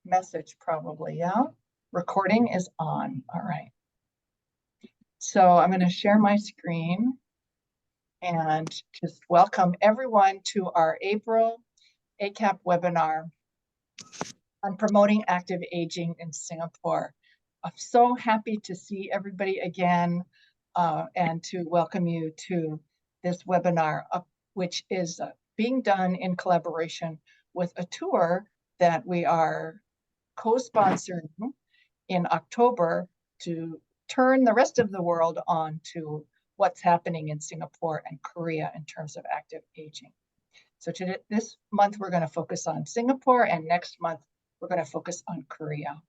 message probably, yeah? Recording is on, all right. So I'm gonna share my screen and just welcome everyone to our April ACAP webinar on promoting active aging in Singapore. I'm so happy to see everybody again and to welcome you to this webinar, which is being done in collaboration with a tour that we are co-sponsoring in October to turn the rest of the world on to what's happening in Singapore and Korea in terms of active aging. So today, this month, we're going to focus on Singapore, and next month, we're going to focus on Korea.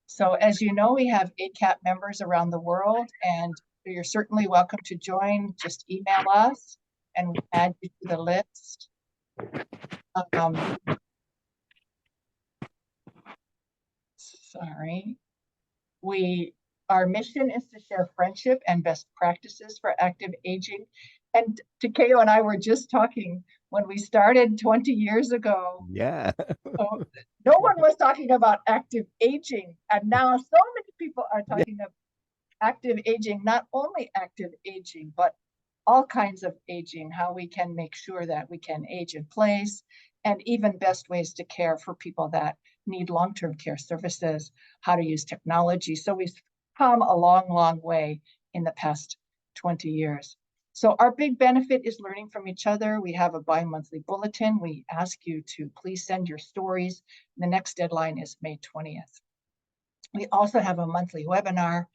So as you know, we have ACAP members around the world, and you're certainly welcome to join. Just email us, and we'll add you to the list. Sorry. Our mission is to share friendship and best practices for active aging. And Takeo and I were just talking when we started 20 years ago. Yeah. No one was talking about active aging. And now so many people are talking about active aging, not only active aging, but all kinds of aging, how we can make sure that we can age in place, and even best ways to care for people that need long-term care services, how to use technology. So we've come a long, long way in the past 20 years. So our big benefit is learning from each other. We have a bi-monthly bulletin. We ask you to please send your stories. The next deadline is May 20th. We also have a monthly webinar,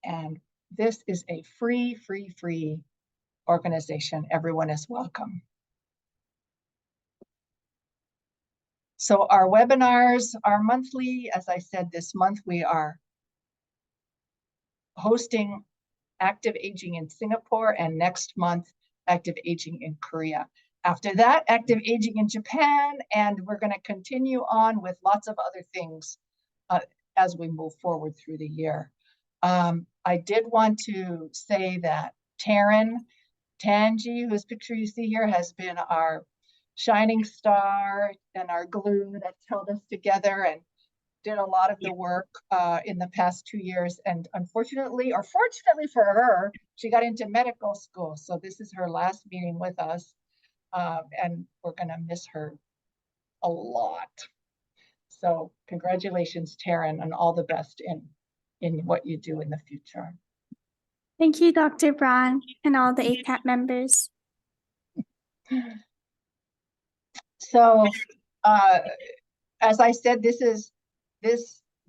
and this is a free organization. Everyone is welcome. So our webinars are monthly. As I said, this month we are hosting active aging in Singapore, and next month, active aging in Korea. After that, active aging in Japan, and we're going to continue on with lots of other things as we move forward through the year. I did want to say that Tanji, whose picture you see here, has been our shining star and our glue that's held us together and did a lot of the work in the past 2 years. And unfortunately, or fortunately for her, she got into medical school. So this is her last meeting with us. And we're going to miss her a lot. So congratulations, Taryn, and all the best in what you do in the future. Thank you, Dr. Braun, and all the ACAP members. So as I said, this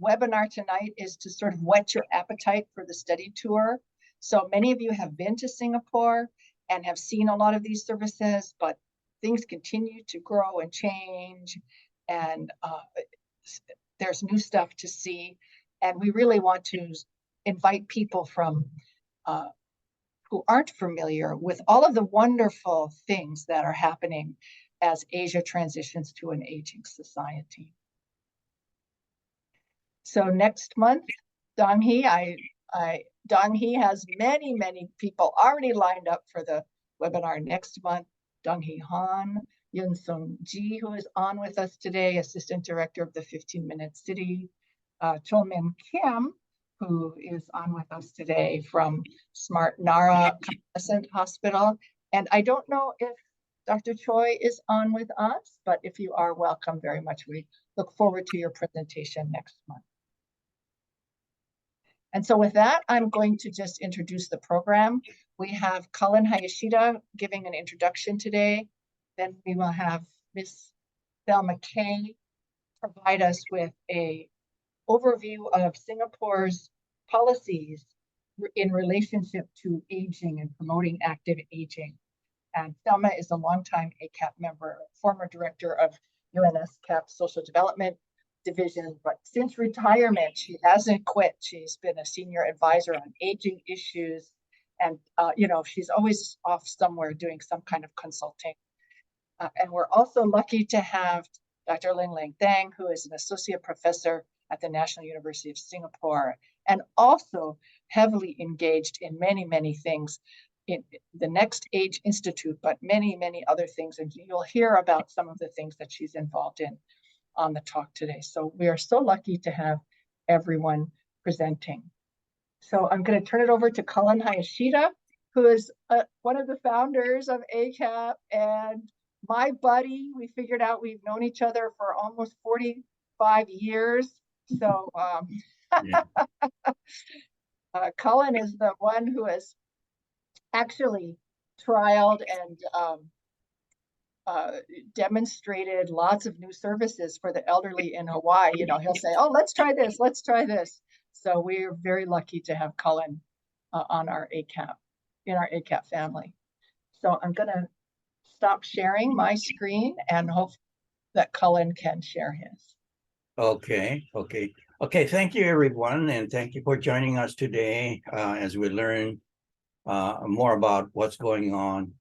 webinar tonight is to sort of whet your appetite for the study tour. So many of you have been to Singapore and have seen a lot of these services, but things continue to grow and change, and there's new stuff to see. And we really want to invite people from who aren't familiar with all of the wonderful things that are happening as Asia transitions to an aging society. So next month, Dong-hee has many people already lined up for the webinar next month. Dong-hee Han, Yun Sung Ji, who is on with us today, Assistant Director of the 15-Minute City, Cho-min Kim, who is on with us today from Smart Nara Convalescent Hospital. And I don't know if Dr. Choi is on with us, but if you are, welcome very much. We look forward to your presentation next month. And so with that, I'm going to just introduce the program. We have Colin Hayashida giving an introduction today. Then we will have Ms. Thelma Kay provide us with an overview of Singapore's policies in relationship to aging and promoting active aging. And Thelma is a longtime ACAP member, former director of UNSCAP Social Development Division, but since retirement, she hasn't quit. She's been a senior advisor on aging issues, and she's always off somewhere doing some kind of consulting. And we're also lucky to have Dr. Ling Lang Thang, who is an associate professor at the National University of Singapore, and also heavily engaged in many things in the Next Age Institute, but many other things. And you'll hear about some of the things that she's involved in on the talk today. So we are so lucky to have everyone presenting. So I'm going to turn it over to Cullen Hayashida, who is one of the founders of ACAP and my buddy. We figured out we've known each other for almost 45 years. So Cullen is the one who has actually trialed and demonstrated lots of new services for the elderly in Hawaii. You know, he'll say, oh, let's try this, let's try this. So we're very lucky to have Cullen on our ACAP, in our ACAP family. So I'm gonna stop sharing my screen and hope that Cullen can share his. Okay. Thank you, everyone, and thank you for joining us today as we learn more about what's going on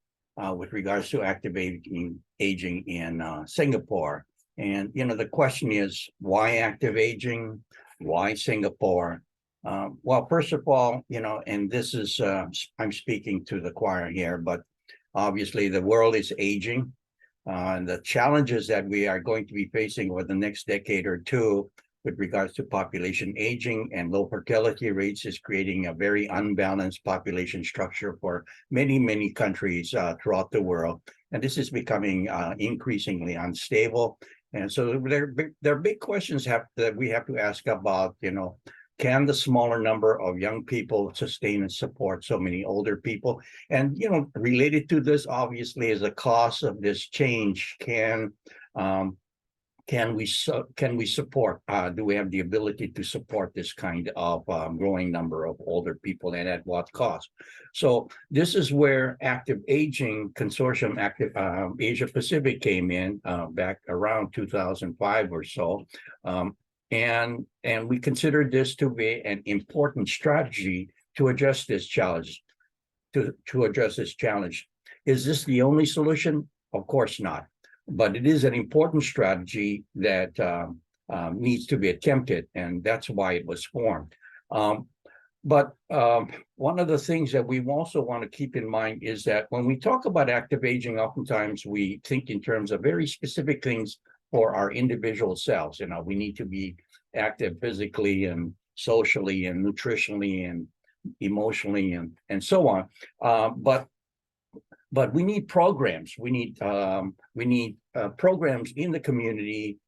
with regards to active aging in Singapore. And the question is, why active aging? Why Singapore? Well, first of all, and this is I'm speaking to the choir here, but obviously the world is aging. And the challenges that we are going to be facing over the next decade or two with regards to population aging and low fertility rates is creating a very unbalanced population structure for many, many countries throughout the world. And this is becoming increasingly unstable. And so there are big questions that we have to ask about, can the smaller number of young people sustain and support so many older people? And, related to this, obviously, is the cost of this change. Can we support? Do we have the ability to support this kind of growing number of older people, and at what cost? So this is where Active Aging Consortium, Asia Pacific came in back around 2005 or so. And we considered this to be an important strategy to address this challenge. To address this challenge, is this the only solution? Of course not, but it is an important strategy that needs to be attempted, and that's why it was formed. But one of the things that we also want to keep in mind is that when we talk about active aging, oftentimes we think in terms of very specific things for our individual selves. We need to be active physically and socially and nutritionally and emotionally and so on. But we need programs. We need programs in the community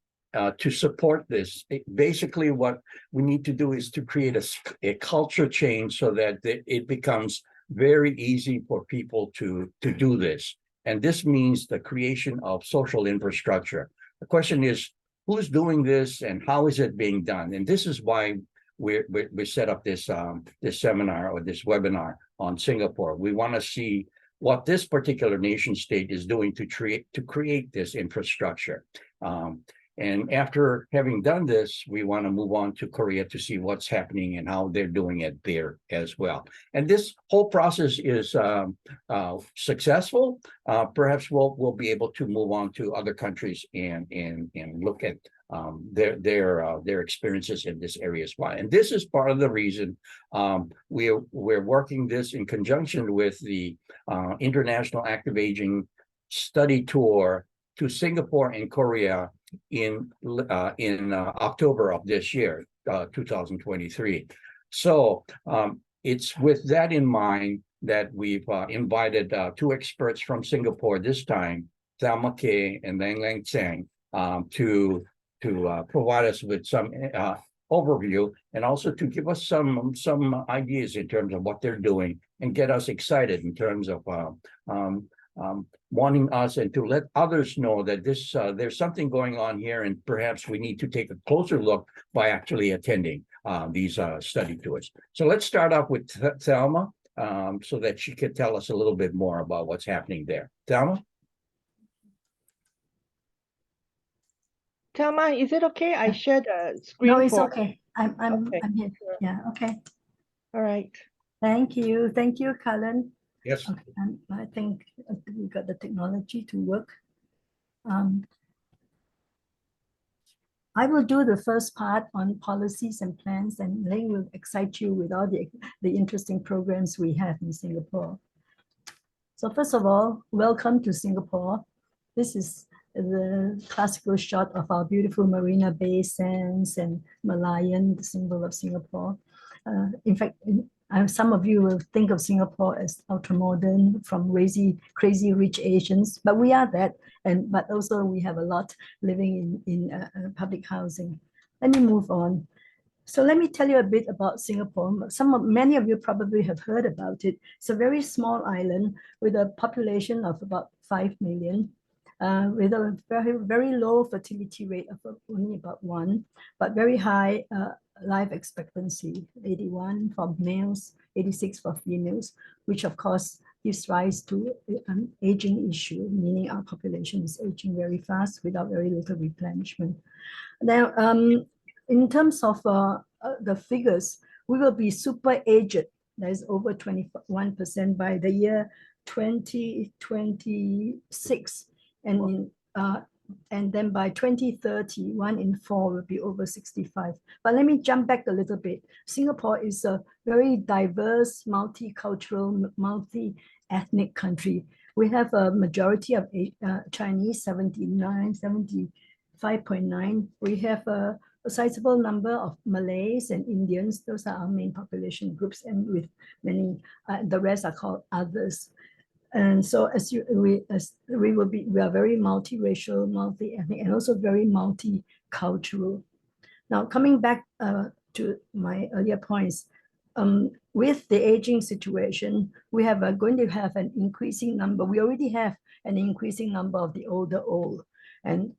to support this. Basically, what we need to do is to create a culture change so that it becomes very easy for people to do this. And this means the creation of social infrastructure. The question is, who's doing this and how is it being done? And this is why we set up this seminar or this webinar on Singapore. We want to see what this particular nation state is doing to create this infrastructure. And after having done this, we want to move on to Korea to see what's happening and how they're doing it there as well. And this whole process is successful. Perhaps we'll be able to move on to other countries and look at their experiences in this area as well. And this is part of the reason we're working this in conjunction with the International Active Aging Study Tour to Singapore and Korea in October of this year, 2023. So it's with that in mind that we've invited two experts from Singapore this time, Thelma Kay and Lang Lang Tsang, to provide us with some overview and also to give us some ideas in terms of what they're doing and get us excited in terms of wanting us and to let others know that this there's something going on here, and perhaps we need to take a closer look by actually attending these study tours. So let's start off with Thelma so that she could tell us a little bit more about what's happening there. Thelma? Thelma, is it okay? I share the screen. No, it's okay. I'm Okay. I'm here. Yeah, okay. All right. Thank you, Cullen. Yes. Okay, I think we got the technology to work. I will do the first part on policies and plans, and Ling will excite you with all the interesting programs we have in Singapore. So first of all, welcome to Singapore. This is the classical shot of our beautiful Marina Bay Sands and Malayan, the symbol of Singapore. In fact, some of you will think of Singapore as ultramodern from crazy rich Asians, but we are that. But also we have a lot living in public housing. Let me move on. So let me tell you a bit about Singapore. Many of you probably have heard about it. It's a very small island with a population of about 5 million, with a very low fertility rate of only about 1, but very high life expectancy, 81 for males, 86 for females, which of course gives rise to an aging issue, meaning our population is aging very fast without very little replenishment. Now, in terms of the figures, we will be super aged. That is over 21% by the year 2026. And then by 2030, 1 in 4 will be over 65. But let me jump back a little bit. Singapore is a very diverse, multicultural, multi-ethnic country. We have a majority of Chinese, 75.9. We have a sizable number of Malays and Indians. Those are our main population groups, and with many, the rest are called others. And so we are very multiracial, multi-ethnic, and also very multicultural. Now, coming back to my earlier points, with the aging situation, we have going to have an increasing number. We already have an increasing number of the older old. And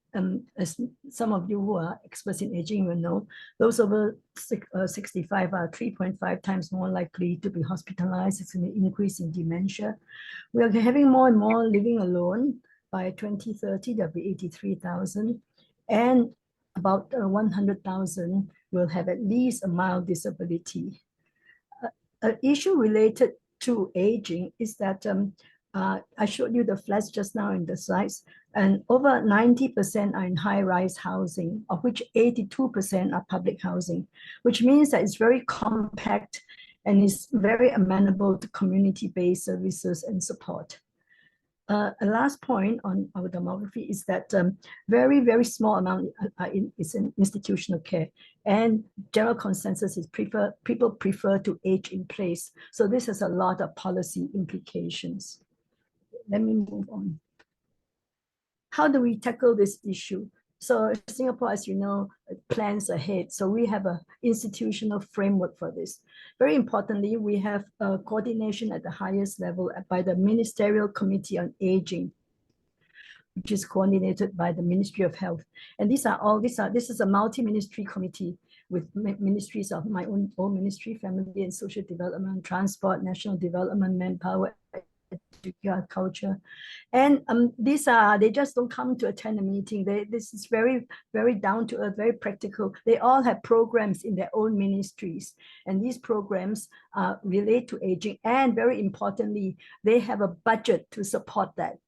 as some of you who are experts in aging will know, those over 65 are 3.5 times more likely to be hospitalized. It's an increase in dementia. We are having more and more living alone. By 2030, there'll be 83,000. And about 100,000 will have at least a mild disability. An issue related to aging is that I showed you the flats just now in the slides, and over 90% are in high-rise housing, of which 82% are public housing, which means that it's very compact and is very amenable to community-based services and support. A last point on our demography is that very, very small amount is in institutional care, and general consensus is people prefer to age in place. So this has a lot of policy implications. Let me move on. How do we tackle this issue? So Singapore, as you know, plans ahead. So we have an institutional framework for this. Very importantly, we have coordination at the highest level by the Ministerial Committee on Aging, which is coordinated by the Ministry of Health. And this is a multi-ministry committee with ministries of my own ministry, Family and Social Development, Transport, National Development, Manpower, Culture. And they just don't come to attend a meeting. This is very, very down to earth, very practical. They all have programs in their own ministries. And these programs relate to aging. And very importantly, they have a budget to support that.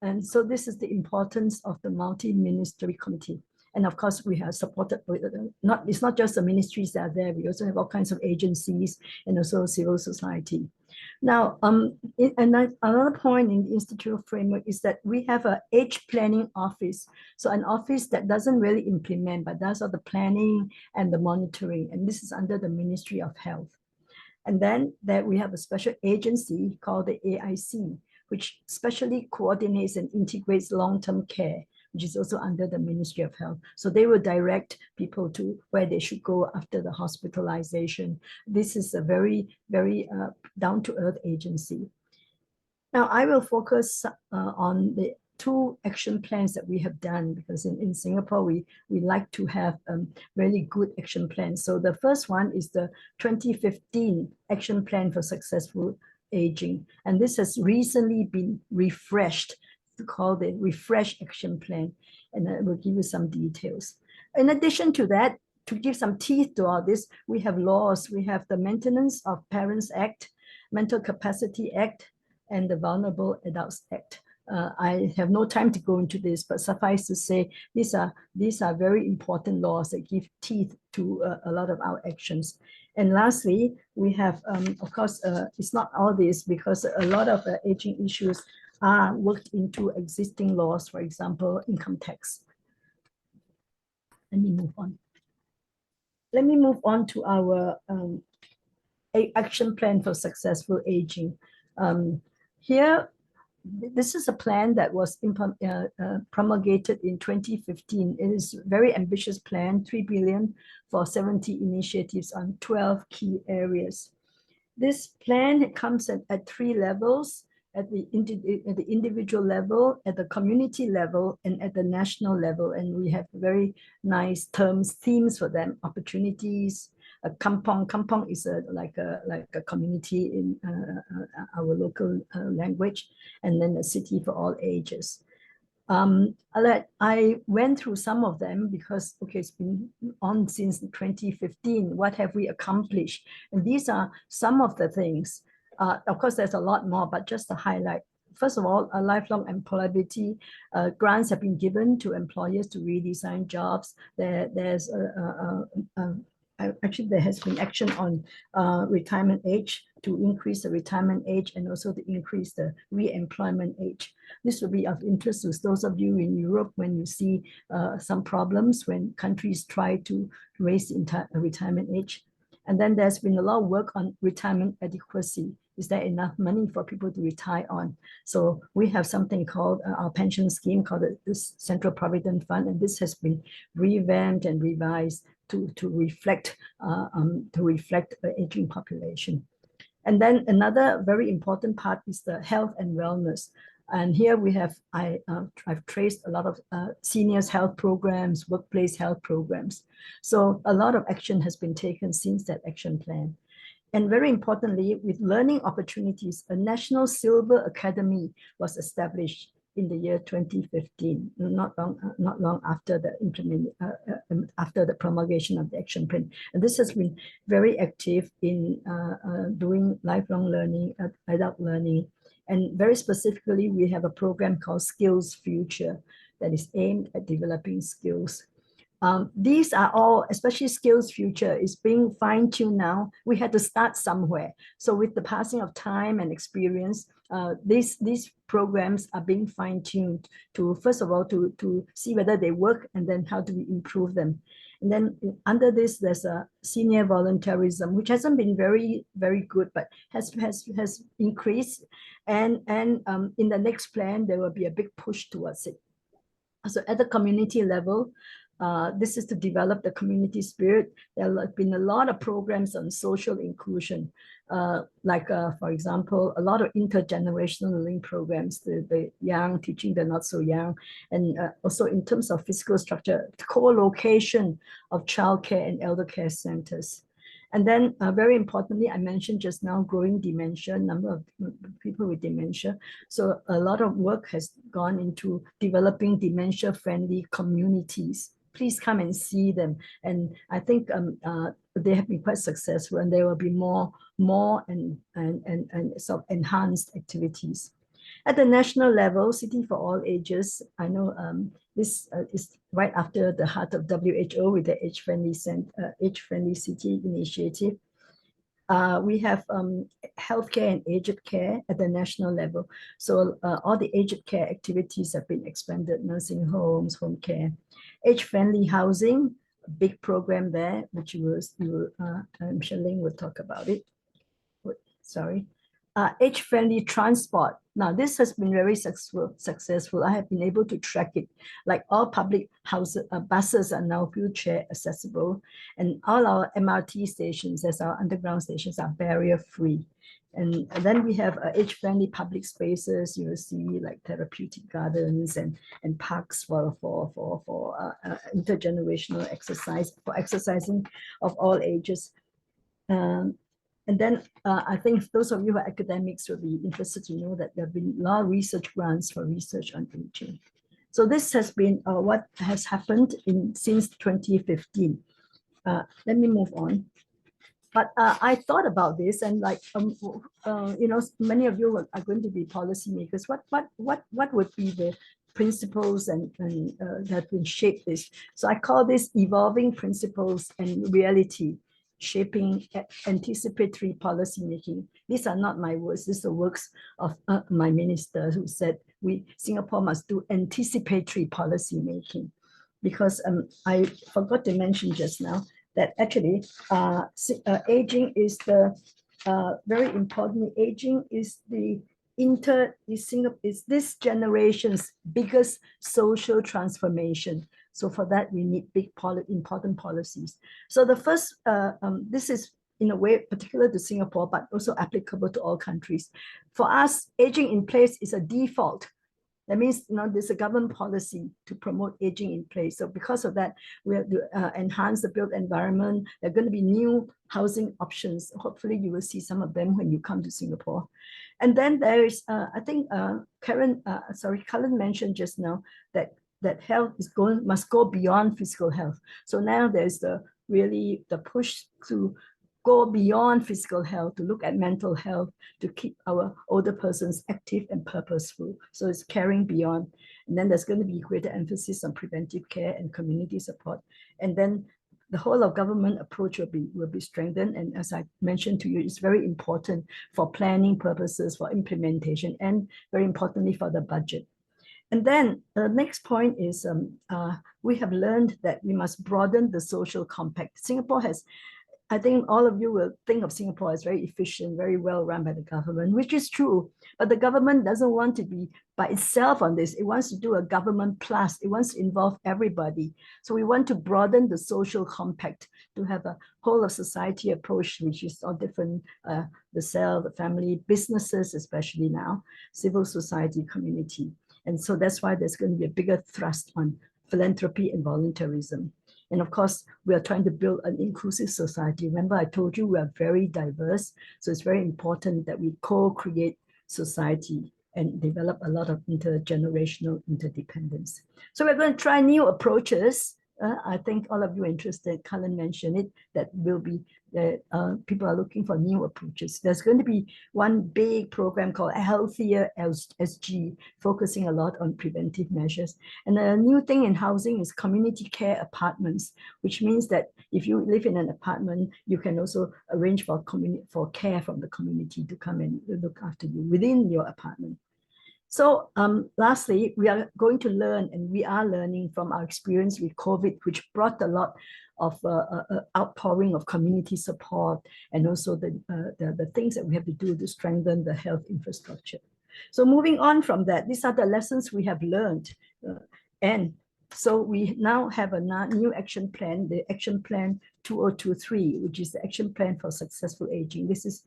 And so this is the importance of the multi-ministry committee. And of course, we have supported, it's not just the ministries that are there, we also have all kinds of agencies and also civil society. Now, another point in the institutional framework is that we have an age planning office. So an office that doesn't really implement, but does all the planning and the monitoring. And this is under the Ministry of Health. And then we have a special agency called the AIC, which specially coordinates and integrates long-term care, which is also under the Ministry of Health. So they will direct people to where they should go after the hospitalization. This is a very, very down-to-earth agency. Now, I will focus on the 2 action plans that we have done, because in Singapore, we like to have really good action plans. So the first one is the 2015 Action Plan for Successful Aging. And this has recently been refreshed to call the Refresh Action Plan, and I will give you some details. In addition to that, to give some teeth to all this, we have laws. We have the Maintenance of Parents Act, Mental Capacity Act, and the Vulnerable Adults Act. I have no time to go into this, but suffice to say, these are very important laws that give teeth to a lot of our actions. And lastly, we have, of course, it's not all this, because a lot of aging issues are worked into existing laws, for example, income tax. Let me move on. Let me move on to our action plan for successful aging. Here, this is a plan that was promulgated in 2015. It is a very ambitious plan, 3 billion for 70 initiatives on 12 key areas. This plan comes at 3 levels, at the individual level, at the community level, and at the national level. And we have very nice themes for them: opportunities. A kampong. Kampong is like a community in our local language, and then a city for all ages. I went through some of them because, okay, it's been on since 2015. What have we accomplished? And these are some of the things. Of course, there's a lot more, but just to highlight. First of all, a lifelong employability grants have been given to employers to redesign jobs. Actually, there has been action on retirement age to increase the retirement age and also to increase the re-employment age. This will be of interest to those of you in Europe when you see some problems when countries try to raise the retirement age. And then there's been a lot of work on retirement adequacy. Is there enough money for people to retire on? So we have something called our pension scheme called the Central Provident Fund, and this has been revamped and revised to reflect the aging population. And then another very important part is the health and wellness. And here we have, I've traced a lot of seniors health programs, workplace health programs. So a lot of action has been taken since that action plan. And very importantly, with learning opportunities, a National Silver Academy was established in the year 2015, not long after the promulgation of the action plan. And this has been very active in doing lifelong learning, adult learning. And very specifically, we have a program called Skills Future that is aimed at developing skills. These are all, especially Skills Future, is being fine-tuned now. We had to start somewhere. So with the passing of time and experience, these programs are being fine-tuned to, first of all, to see whether they work, and then how do we improve them. And then under this, there's a senior volunteerism, which hasn't been very, very good, but has increased. And in the next plan, there will be a big push towards it. So at the community level, this is to develop the community spirit. There have been a lot of programs on social inclusion, for example, a lot of intergenerational learning programs, the young teaching the not so young, and also in terms of physical structure, co-location of childcare and elder care centers. And then very importantly, I mentioned just now growing dementia, number of people with dementia. So a lot of work has gone into developing dementia-friendly communities. Please come and see them. And I think they have been quite successful, and there will be more and sort of enhanced activities. At the national level, City for All Ages, I know this is right after the heart of WHO with the age-friendly city initiative. We have healthcare and aged care at the national level. So all the aged care activities have been expanded: nursing homes, home care, age-friendly housing, a big program there, which I'm sure Ling will talk about it. Sorry. Age-friendly transport. Now, this has been very successful. I have been able to track it. Like all public buses are now wheelchair accessible, and all our MRT stations, as our underground stations, are barrier-free. And then we have age-friendly public spaces. You will see like therapeutic gardens and parks for intergenerational exercise, for exercising of all ages. And then I think those of you who are academics will be interested to know that there have been a lot of research grants for research on aging. So this has been what has happened since 2015. Let me move on. But I thought about this, and many of you are going to be policymakers. What would be the principles and that will shape this? So I call this evolving principles and reality. shaping anticipatory policy making. These are not my words. These are works of my minister who said Singapore must do anticipatory policy making. Because I forgot to mention just now that actually aging is the very important. Aging is is this generation's biggest social transformation. So for that, we need important policies. So the first, this is in a way particular to Singapore, but also applicable to all countries. For us, aging in place is a default. That means, there's a government policy to promote aging in place. So because of that, we have to enhance the built environment. There are going to be new housing options. Hopefully you will see some of them when you come to Singapore. And then there is, I think Cullen mentioned just now that health must go beyond physical health. So now there's really the push to go beyond physical health, to look at mental health, to keep our older persons active and purposeful. So it's caring beyond. And then there's going to be greater emphasis on preventive care and community support. And then the whole of government approach will be strengthened. And as I mentioned to you, it's very important for planning purposes, for implementation, and very importantly for the budget. And then the next point is we have learned that we must broaden the social compact. Singapore has, I think all of you will think of Singapore as very efficient, very well run by the government, which is true. But the government doesn't want to be by itself on this. It wants to do a government plus. It wants to involve everybody. So we want to broaden the social compact to have a whole of society approach, which is all different, the cell, the family, businesses, especially now, civil society, community. And so that's why there's going to be a bigger thrust on philanthropy and voluntarism. And of course, we are trying to build an inclusive society. Remember, I told you we are very diverse. So it's very important that we co-create society and develop a lot of intergenerational interdependence. So we're going to try new approaches. I think all of you are interested. Cullen mentioned it, that will be people are looking for new approaches. There's going to be one big program called Healthier SG, focusing a lot on preventive measures. And a new thing in housing is community care apartments, which means that if you live in an apartment, you can also arrange for care from the community to come and look after you within your apartment. So lastly, we are going to learn, and we are learning from our experience with COVID, which brought a lot of outpouring of community support, and also the things that we have to do to strengthen the health infrastructure. So moving on from that, these are the lessons we have learned. And so we now have a new action plan, the action plan 2023, which is the action plan for successful aging. This is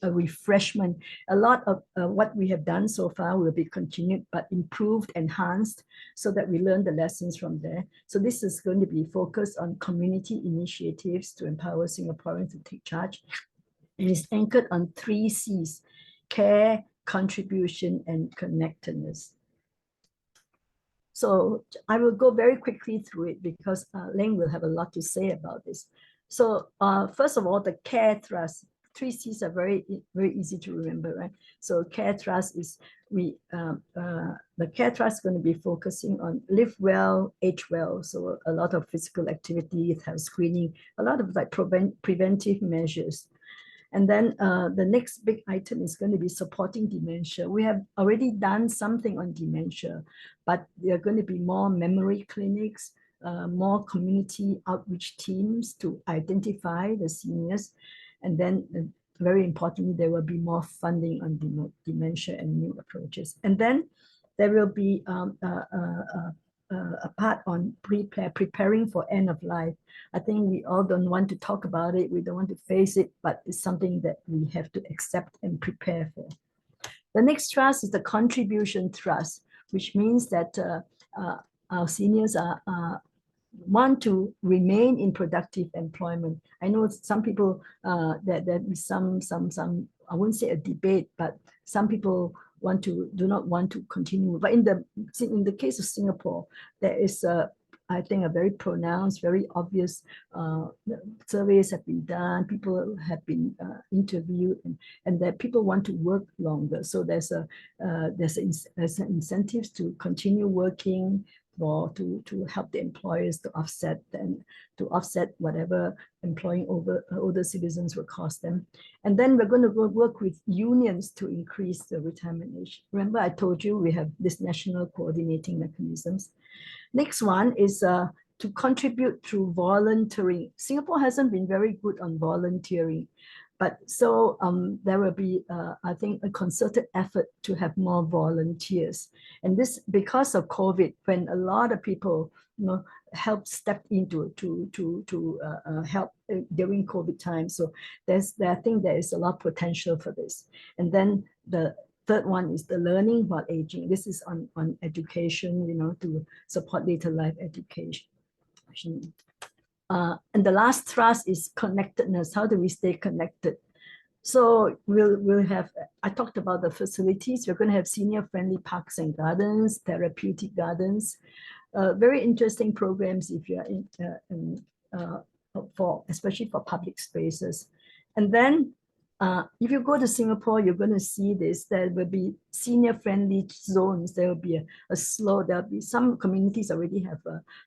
a refreshment. A lot of what we have done so far will be continued, but improved, enhanced, so that we learn the lessons from there. So this is going to be focused on community initiatives to empower Singaporeans to take charge. It is anchored on 3 C's: care, contribution, and connectedness. So I will go very quickly through it because Leng will have a lot to say about this. So first of all, the care thrust. 3 C's are very easy to remember, right? So care thrust is the care thrust is going to be focusing on live well, age well. So a lot of physical activity, health screening, a lot of like preventive measures. And then the next big item is going to be supporting dementia. We have already done something on dementia, but there are going to be more memory clinics, more community outreach teams to identify the seniors. And then very importantly, there will be more funding on dementia and new approaches. And then there will be a part on preparing for end of life. I think we all don't want to talk about it. We don't want to face it, but it's something that we have to accept and prepare for. The next thrust is the contribution thrust, which means that our seniors want to remain in productive employment. I know some people that there is some I wouldn't say a debate, but some people do not want to continue. But in the case of Singapore, there is I think a very pronounced, very obvious surveys have been done. People have been interviewed, and that people want to work longer. So there's incentives to continue working, to help the employers to offset whatever employing older citizens will cost them. And then we're going to go work with unions to increase the retirement age. Remember, I told you we have this national coordinating mechanisms. Next one is to contribute through volunteering. Singapore hasn't been very good on volunteering, but so there will be, I think, a concerted effort to have more volunteers. And this because of COVID, when a lot of people, help step into to help during COVID time. So I think there is a lot of potential for this. And then the third one is the learning about aging. This is on education, to support later life education. And the last thrust is connectedness. How do we stay connected? So we'll have, I talked about the facilities. We're going to have senior-friendly parks and gardens, therapeutic gardens, very interesting programs if you're especially for public spaces. And then if you go to Singapore, you're going to see this. There will be senior-friendly zones. There will be there'll be some communities already have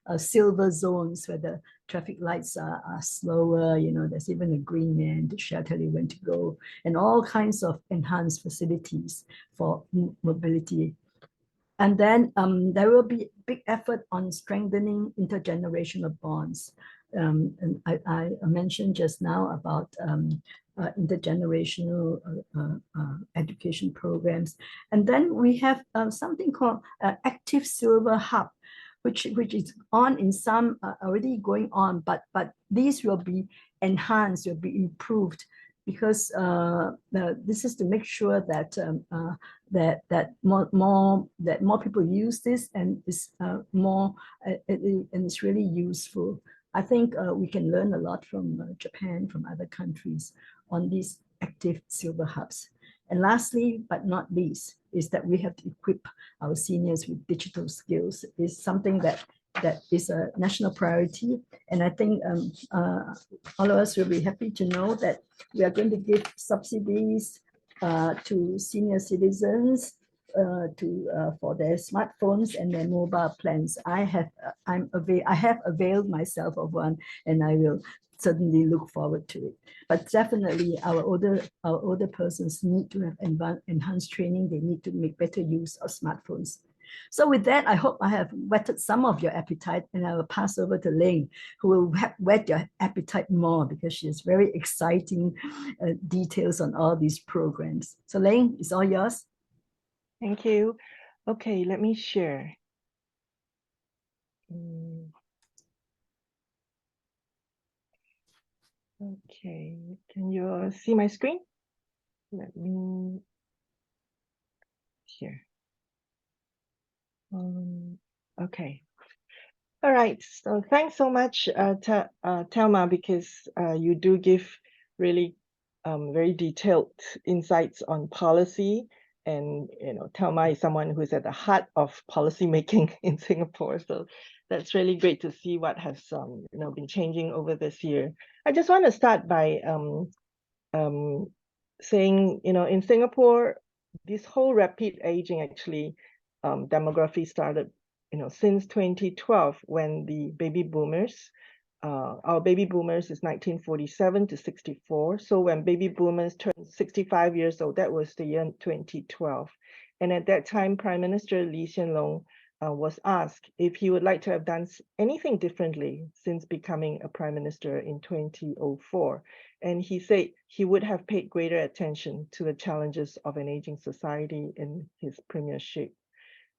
a silver zones where the traffic lights are slower. There's even a green man to tell you when to go, and all kinds of enhanced facilities for mobility. And then there will be big effort on strengthening intergenerational bonds. And I mentioned just now about intergenerational education programs. And then we have something called Active Silver Hub, which is on in some already going on, but these will be enhanced, will be improved, because this is to make sure that that more people use this, and is more and it's really useful. I think we can learn a lot from Japan, from other countries on these active silver hubs. And lastly, but not least, is that we have to equip our seniors with digital skills. Is something that is a national priority. And I think all of us will be happy to know that we are going to give subsidies to senior citizens for their smartphones and their mobile plans. I have availed myself of one, and I will certainly look forward to it. But definitely our older persons need to have enhanced training. They need to make better use of smartphones. So with that, I hope I have whetted some of your appetite, and I will pass over to Ling, who will whet your appetite more, because she has very exciting details on all these programs. So Ling, it's all yours. Thank you. Okay, let me share. Okay, can you see my screen? Let me share. Okay. All right. So thanks so much, Thelma, because you do give really very detailed insights on policy. And Thelma is someone who's at the heart of policy making in Singapore. So that's really great to see what has been changing over this year. I just want to start by saying, in Singapore, this whole rapid aging actually demography started since 2012, when the baby boomers, our baby boomers is 1947 to 64. So when baby boomers turned 65 years old, that was the year 2012. And at that time, Prime Minister Lee Hsien Loong was asked if he would like to have done anything differently since becoming a prime minister in 2004. And he said he would have paid greater attention to the challenges of an aging society in his premiership.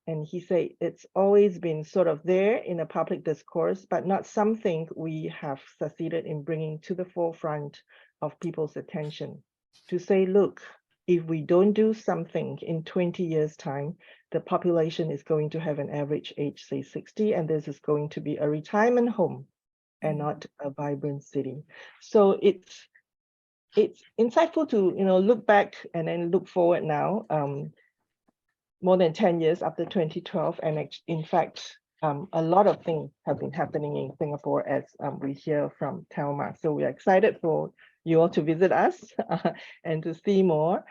And he said it's always been sort of there in the public discourse, but not something we have succeeded in bringing to the forefront of people's attention. To say, look, if we don't do something in 20 years' time, the population is going to have an average age, say 60, and this is going to be a retirement home and not a vibrant city. So it's insightful to look back and then look forward now. More than 10 years after 2012, and in fact, a lot of things have been happening in Singapore, as we hear from Thelma. So we are excited for you all to visit us and to see more.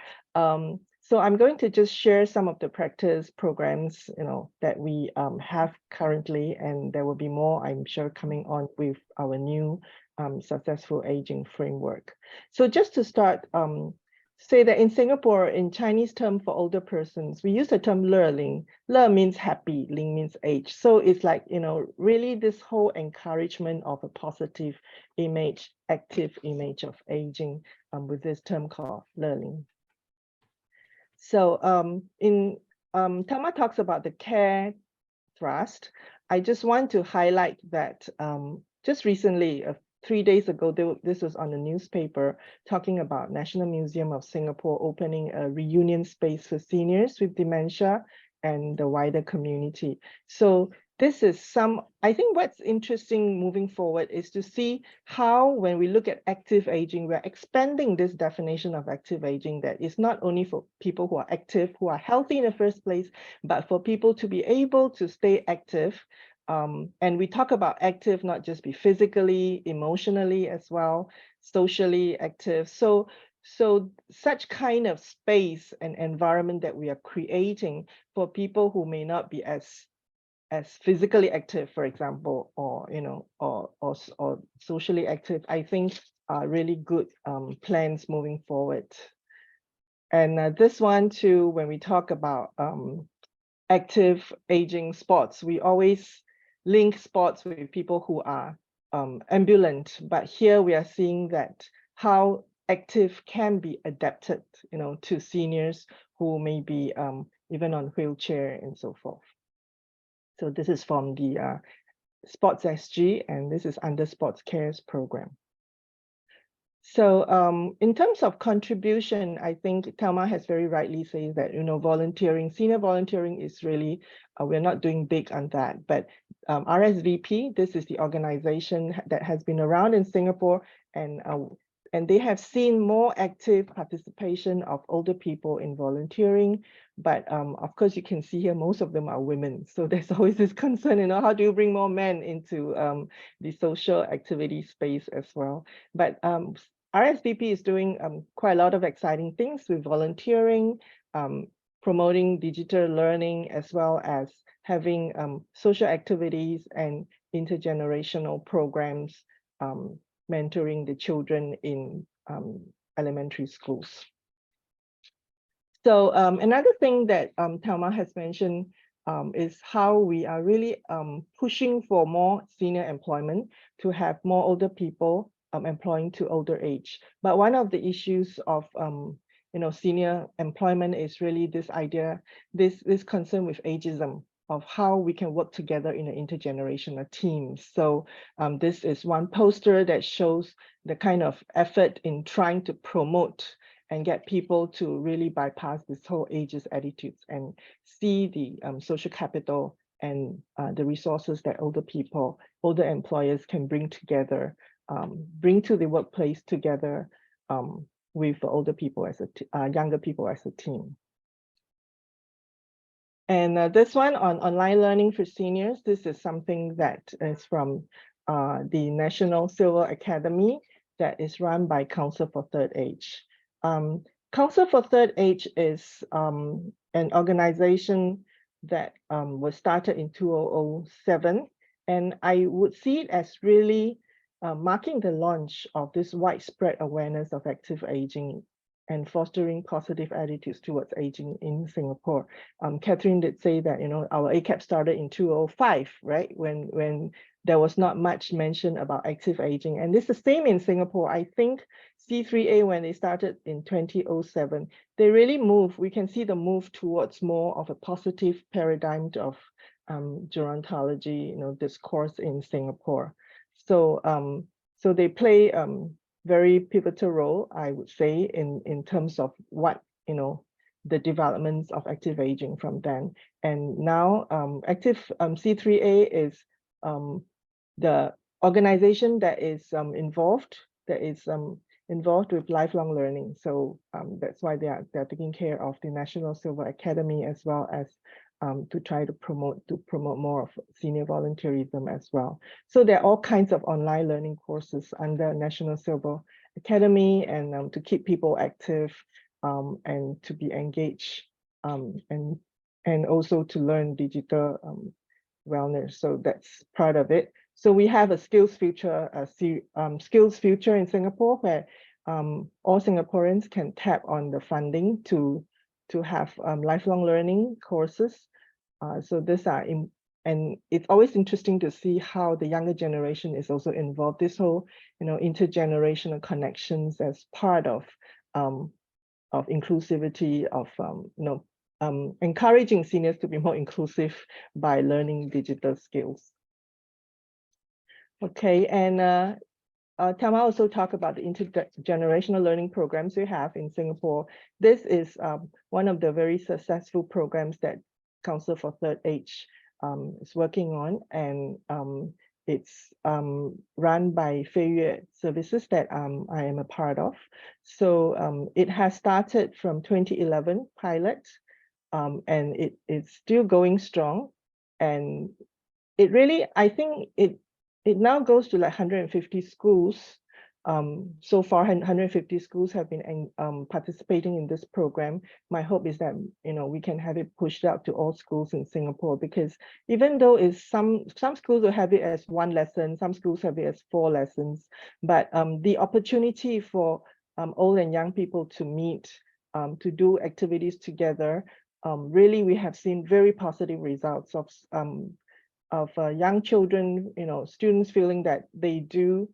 So I'm going to just share some of the practice programs, that we have currently, and there will be more, I'm sure, coming on with our new successful aging framework. So just to start, say that in Singapore, in Chinese term for older persons, we use the term le ling. Le means happy, ling means age. So it's like, really this whole encouragement of a positive image, active image of aging with this term called le ling. So Thelma talks about the care thrust. I just want to highlight that just recently, 3 days ago, this was on the newspaper talking about National Museum of Singapore opening a reunion space for seniors with dementia and the wider community. So this is I think what's interesting moving forward is to see how, when we look at active aging, we're expanding this definition of active aging, that is not only for people who are active, who are healthy in the first place, but for people to be able to stay active. And we talk about active, not just be physically, emotionally as well, socially active. So such kind of space and environment that we are creating for people who may not be as physically active, for example, or or socially active, I think are really good plans moving forward. And this one too, when we talk about active aging sports, we always link sports with people who are ambulant, but here we are seeing that how active can be adapted, to seniors who may be even on wheelchair and so forth. So this is from the Sports SG, and this is under Sports Cares program. So in terms of contribution, I think Thelma has very rightly said that, volunteering, senior volunteering is really, we're not doing big on that, but RSVP, this is the organization that has been around in Singapore, and they have seen more active participation of older people in volunteering. But of course, you can see here, most of them are women. So there's always this concern, how do you bring more men into the social activity space as well? But RSVP is doing quite a lot of exciting things with volunteering, promoting digital learning, as well as having social activities and intergenerational programs, mentoring the children in elementary schools. So another thing that Thelma has mentioned is how we are really pushing for more senior employment, to have more older people employing to older age. But one of the issues of senior employment is really this idea, this concern with ageism, of how we can work together in an intergenerational team. So this is one poster that shows the kind of effort in trying to promote and get people to really bypass this whole ageist attitudes and see the social capital and the resources that older employers can bring together, bring to the workplace together with older people as younger people as a team. And this one on online learning for seniors, this is something that is from the National Silver Academy that is run by Council for Third Age. Council for Third Age is an organization that was started in 2007, and I would see it as really marking the launch of this widespread awareness of active aging and fostering positive attitudes towards aging in Singapore. Catherine did say that, our ACAP started in 2005, right? When there was not much mention about active aging. And it's the same in Singapore. I think C3A, when they started in 2007, they really moved. We can see the move towards more of a positive paradigm of gerontology, discourse in Singapore. So, so they play very pivotal role, I would say, in terms of what, the developments of active aging from then. And now active C3A is the organization that is involved with lifelong learning. So that's why they're taking care of the National Silver Academy, as well as to try to promote more of senior volunteerism as well. So there are all kinds of online learning courses under National Silver Academy, and to keep people active, and to be engaged, and also to learn digital wellness. So that's part of it. So we have a skills future in Singapore, where all Singaporeans can tap on the funding to have lifelong learning courses. So these are and it's always interesting to see how the younger generation is also involved. This whole, intergenerational connections as part of inclusivity, of encouraging seniors to be more inclusive by learning digital skills. Okay, and Thelma also talked about the intergenerational learning programs we have in Singapore. This is one of the very successful programs that Council for Third Age is working on, and it's run by Fei Yue Services that I am a part of. So it has started from 2011 pilot, and it's still going strong, and it really, I think it now goes to like 150 schools. So far, 150 schools have been participating in this program. My hope is that we can have it pushed out to all schools in Singapore, because even though it's some schools will have it as 1 lesson, some schools have it as 4 lessons, but the opportunity for old and young people to meet, to do activities together, really we have seen very positive results of young children, students feeling that they do,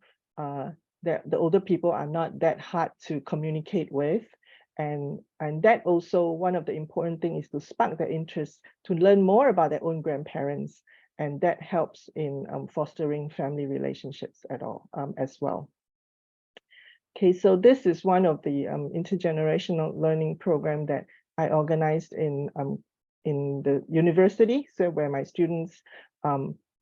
that the older people are not that hard to communicate with. And that also, one of the important things is to spark their interest to learn more about their own grandparents. And that helps in fostering family relationships as well. Okay, so this is one of the intergenerational learning program that I organized in the university, so where my students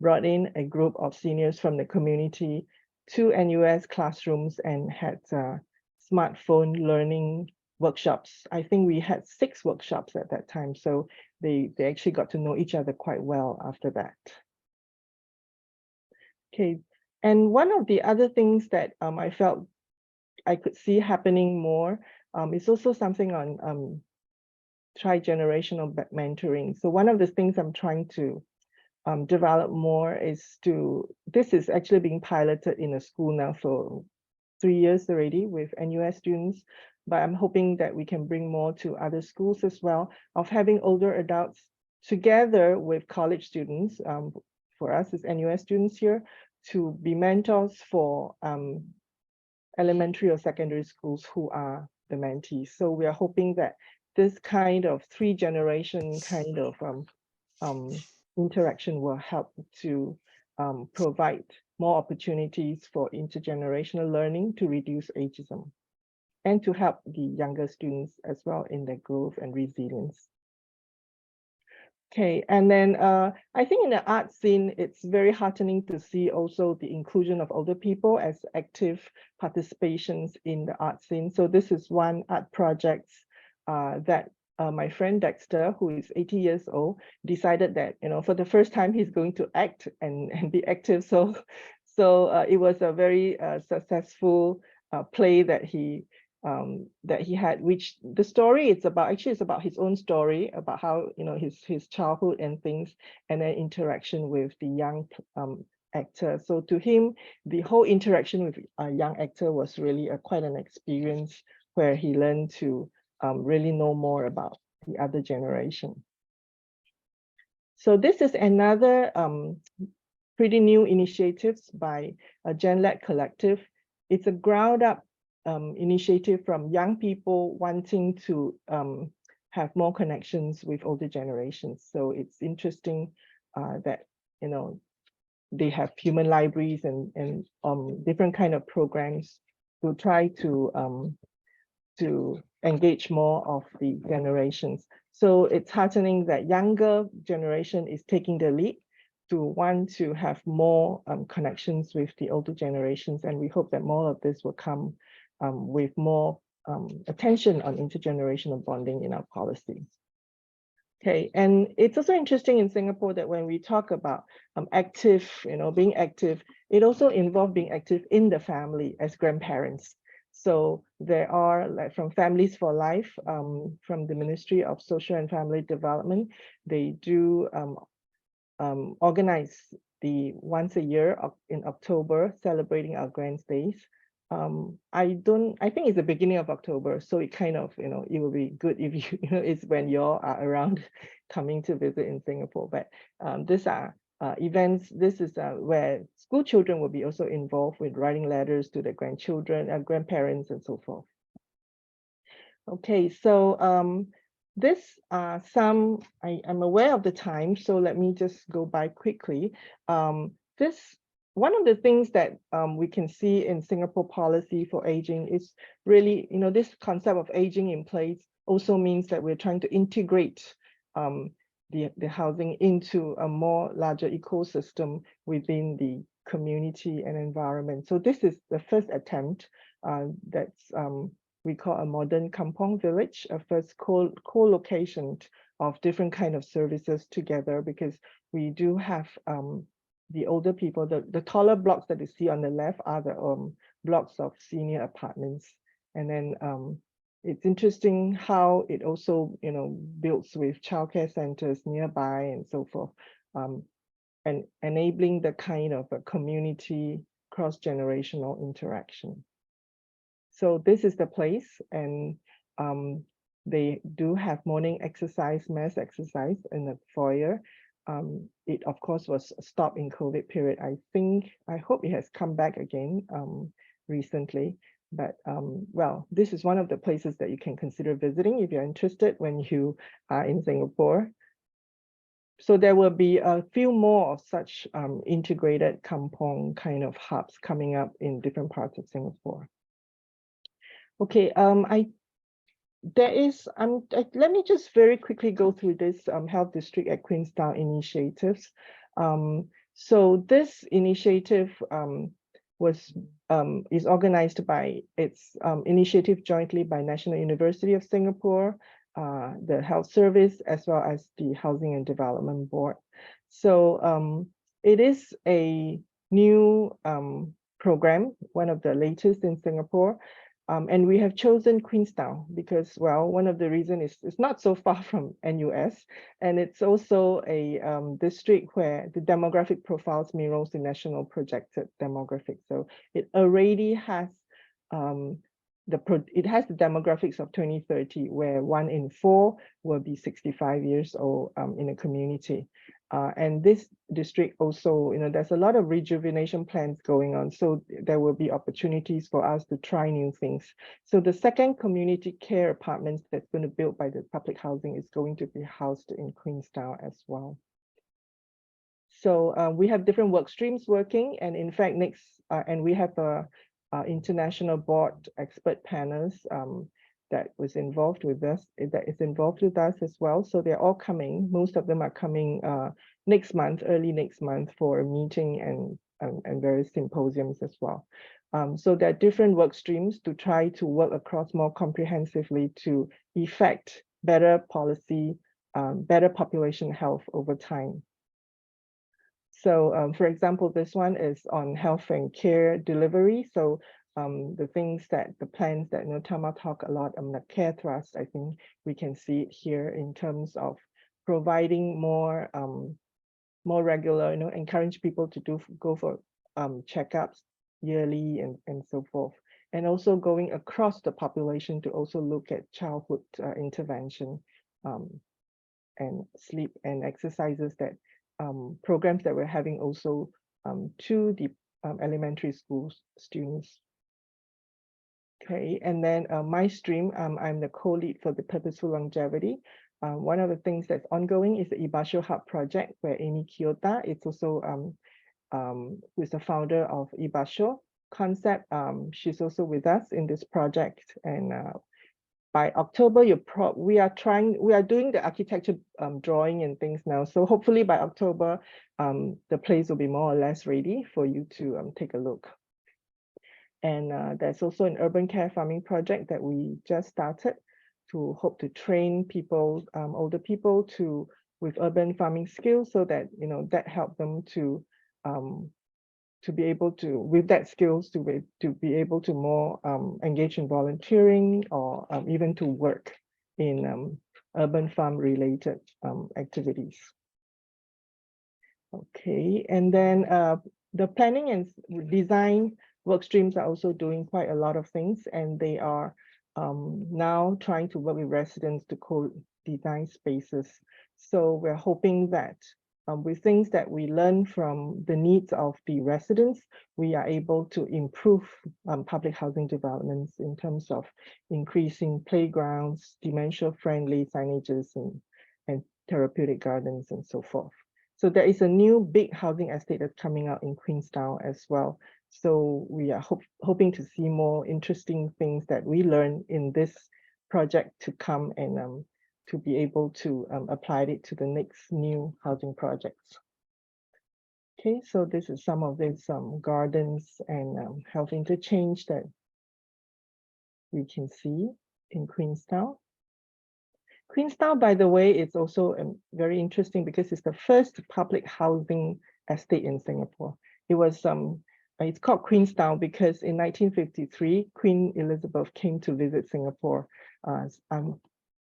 brought in a group of seniors from the community to NUS classrooms and had smartphone learning workshops. I think we had 6 workshops at that time, so they actually got to know each other quite well after that. Okay, and one of the other things that I felt I could see happening more is also something on tri-generational mentoring. So one of the things I'm trying to develop more is this is actually being piloted in a school now for 3 years already with NUS students, but I'm hoping that we can bring more to other schools as well, of having older adults together with college students, for us as NUS students here, to be mentors for elementary or secondary schools who are the mentees. So we are hoping that this kind of 3-generation kind of interaction will help to provide more opportunities for intergenerational learning to reduce ageism, and to help the younger students as well in their growth and resilience. Okay, and then I think in the art scene, it's very heartening to see also the inclusion of older people as active participations in the art scene. So this is one art project that my friend Dexter, who is 80 years old, decided that, for the first time, he's going to act and be active. So it was a very successful play that he had, which the story it's about his own story, about how his childhood and things, and then interaction with the young actor. So to him, the whole interaction with a young actor was really quite an experience, where he learned to really know more about the other generation. So this is another pretty new initiatives by a Gen-led collective. It's a ground up initiative from young people wanting to have more connections with older generations. So it's interesting that they have human libraries and different kind of programs to try to engage more of the generations. So it's heartening that younger generation is taking the lead to want to have more connections with the older generations, and we hope that more of this will come with more attention on intergenerational bonding in our policy. Okay, and it's also interesting in Singapore that when we talk about active, being active, it also involves being active in the family as grandparents. So there are, like, from Families for Life, from the Ministry of Social and Family Development, they do organize the once a year in October, celebrating our Grants Days. I think it's the beginning of October, so it kind of, it will be good if it's when you all are around coming to visit in Singapore. But these are events. This is where school children will be also involved with writing letters to their grandchildren, grandparents, and so forth. Okay, so this some, I'm aware of the time, so let me just go by quickly. One of the things that we can see in Singapore policy for aging is really, this concept of aging in place also means that we're trying to integrate the housing into a more larger ecosystem within the community and environment. So this is the first attempt that's we call a modern kampong village, a first co-location of different kind of services together, because we do have the older people, the taller blocks that you see on the left are the blocks of senior apartments. And then it's interesting how it also, builds with childcare centers nearby and so forth, and enabling the kind of a community cross-generational interaction. So this is the place, and they do have morning exercise, mass exercise in the foyer. It of course was stopped in COVID period. I hope it has come back again recently. But well, this is one of the places that you can consider visiting if you're interested when you are in Singapore. So there will be a few more of such integrated kampong kind of hubs coming up in different parts of Singapore. Okay, let me just very quickly go through this health district at Queenstown initiatives. So this initiative is organized by initiative jointly by National University of Singapore, the Health Service, as well as the Housing and Development Board. So it is a new program, one of the latest in Singapore. And we have chosen Queenstown because, well, one of the reasons is it's not so far from NUS, and it's also a district where the demographic profiles mirrors the national projected demographics. So it already has the demographics of 2030, where 1 in 4 will be 65 years old in a community. And this district also, there's a lot of rejuvenation plans going on. So there will be opportunities for us to try new things. So the second community care apartments that's going to be built by the public housing is going to be housed in Queenstown as well. So we have different work streams working, and in fact, and we have a international board expert panels that was involved with us, that is involved with us as well. So they're all coming. Most of them are coming next month, early next month, for a meeting and various symposiums as well. So there are different work streams to try to work across more comprehensively to effect better policy, better population health over time. So for example, this one is on health and care delivery. So the plans that Tama talk a lot on the care thrust, I think we can see it here in terms of providing more regular, encourage people to go for checkups yearly and so forth. And also going across the population to also look at childhood intervention and sleep and exercises that programs that we're having also to the elementary school students. Okay, and then my stream, I'm the co-lead for the Purposeful Longevity. One of the things that's ongoing is the Ibasho Hub project, where Amy Kiyota is also who's the founder of Ibasho Concept. She's also with us in this project, and by October, we are doing the architecture drawing and things now. So hopefully by October, the place will be more or less ready for you to take a look. And there's also an urban care farming project that we just started to hope to train people, older people, with urban farming skills, so that that help them to to be able to, with that skills, to be able to more engage in volunteering or even to work in urban farm related activities. Okay, and then the planning and design work streams are also doing quite a lot of things, and they are now trying to work with residents to co-design spaces. So we're hoping that with things that we learn from the needs of the residents, we are able to improve public housing developments in terms of increasing playgrounds, dementia-friendly signages, and therapeutic gardens, and so forth. So there is a new big housing estate that's coming out in Queenstown as well. So we are hoping to see more interesting things that we learn in this project to come, and to be able to apply it to the next new housing projects. Okay, so this is some of these gardens and health interchange that we can see in Queenstown. Queenstown, by the way, is also very interesting because it's the first public housing estate in Singapore. It was it's called Queenstown because in 1953, Queen Elizabeth came to visit Singapore.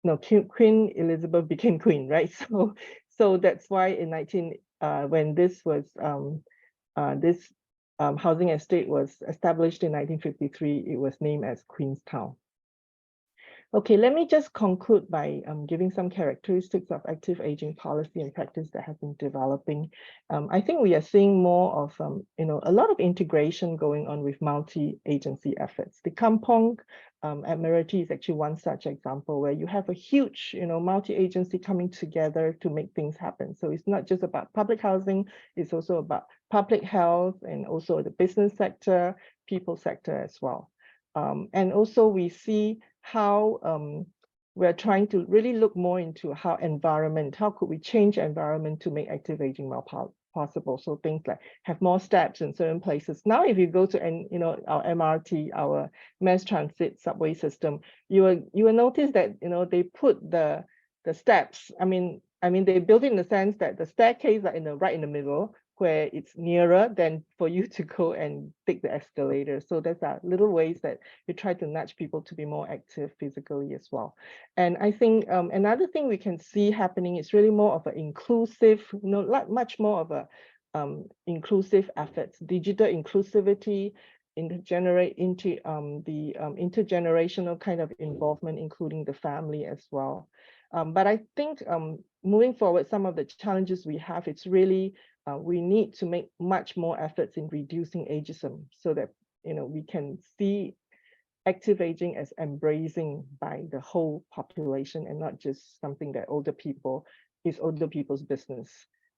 No, Queen Elizabeth became queen, right? So that's why in when this was housing estate was established in 1953, it was named as Queenstown. Okay, let me just conclude by giving some characteristics of active aging policy and practice that have been developing. I think we are seeing more of a lot of integration going on with multi-agency efforts. The Kampong Admiralty is actually one such example where you have a huge multi-agency coming together to make things happen. So it's not just about public housing, it's also about public health and also the business sector, people sector as well. And also we see how we're trying to really look more into how could we change environment to make active aging more possible. So things like have more steps in certain places. Now, if you go to our MRT, our mass transit subway system, you will notice that they put the steps. I mean they built it in the sense that the staircase are right in the middle, where it's nearer than for you to go and take the escalator. So there's little ways that we try to nudge people to be more active physically as well. And I think another thing we can see happening is really more of an inclusive, much more of a inclusive efforts, digital inclusivity, into the intergenerational kind of involvement, including the family as well. But I think moving forward, some of the challenges we have, it's really we need to make much more efforts in reducing ageism so that we can see active aging as embracing by the whole population and not just something that older people's business.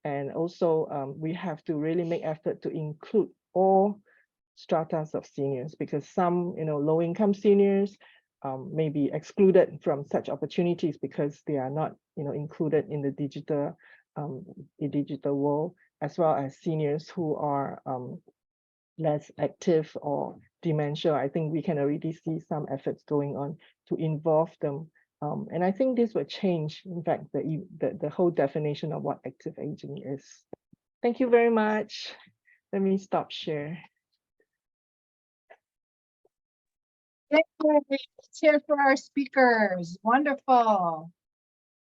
And also we have to really make effort to include all stratas of seniors, because some low-income seniors may be excluded from such opportunities because they are not included in the digital world, as well as seniors who are less active or dementia. I think we can already see some efforts going on to involve them. And I think this will change, in fact, the whole definition of what active aging is. Thank you very much. Let me stop share. Thank you. Let's hear for our speakers. Wonderful.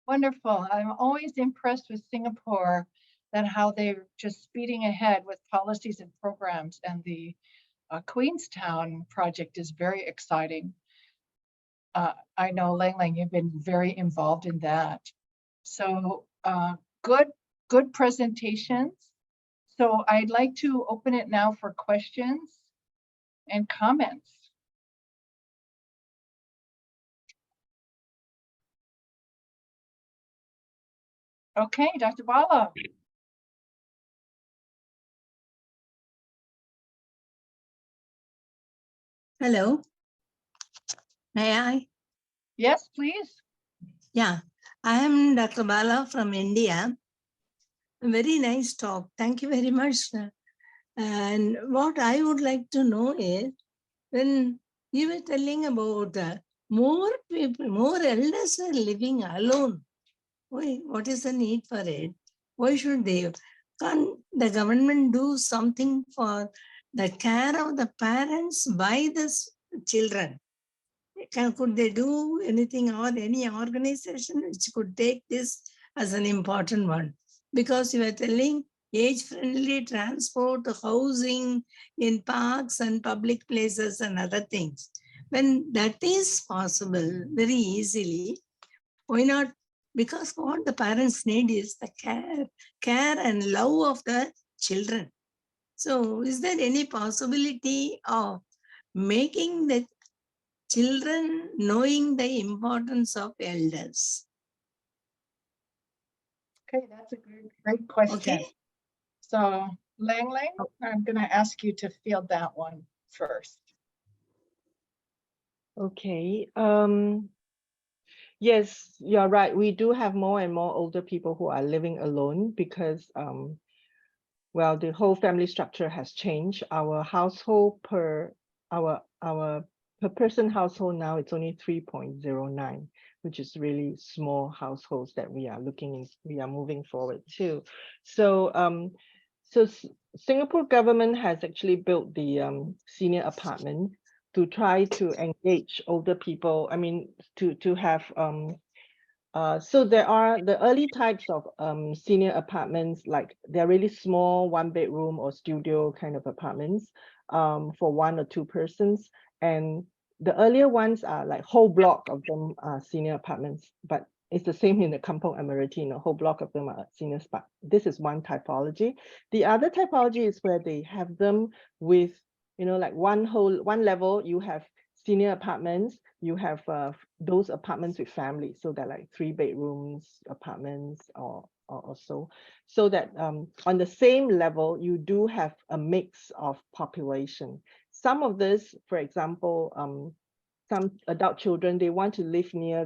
Wonderful. I'm always impressed with Singapore and how they're just speeding ahead with policies and programs, and the Queenstown project is very exciting. I know, Lang Lang, you've been very involved in that. So good presentations. So I'd like to open it now for questions and comments. Okay, Dr. Bala. Hello. May I? Yes, please. Yeah, I am Dr. Bala from India. A very nice talk. Thank you very much, sir. And what I would like to know is, when you were telling about more people, more elders are living alone. Why? What is the need for it? Why should they? Can't the government do something for the care of the parents by the children? Could they do anything, or any organization which could take this as an important one? Because you are telling age-friendly transport, housing in parks and public places and other things. When that is possible very easily, why not? Because what the parents need is the care and love of the children. So is there any possibility of making the children knowing the importance of elders? Okay, that's a great question. Okay. So Lang, I'm going to ask you to field that one first. Okay. Yes, you're right. We do have more and more older people who are living alone because, well, the whole family structure has changed. Our household per person household now, it's only 3.09, which is really small households that we are moving forward to. So Singapore government has actually built the senior apartment to try to engage older people. I mean, to have so there are the early types of senior apartments, like they're really small, 1-bedroom or studio kind of apartments for 1 or 2 persons. And the earlier ones are like whole block of them are senior apartments, but it's the same in the Kampong Admiralty, a whole block of them are senior spot. This is one typology. The other typology is where they have them with, like one level, you have senior apartments, you have those apartments with families, so they're like 3 bedrooms apartments or so that on the same level you do have a mix of population. Some of this, for example, some adult children, they want to live near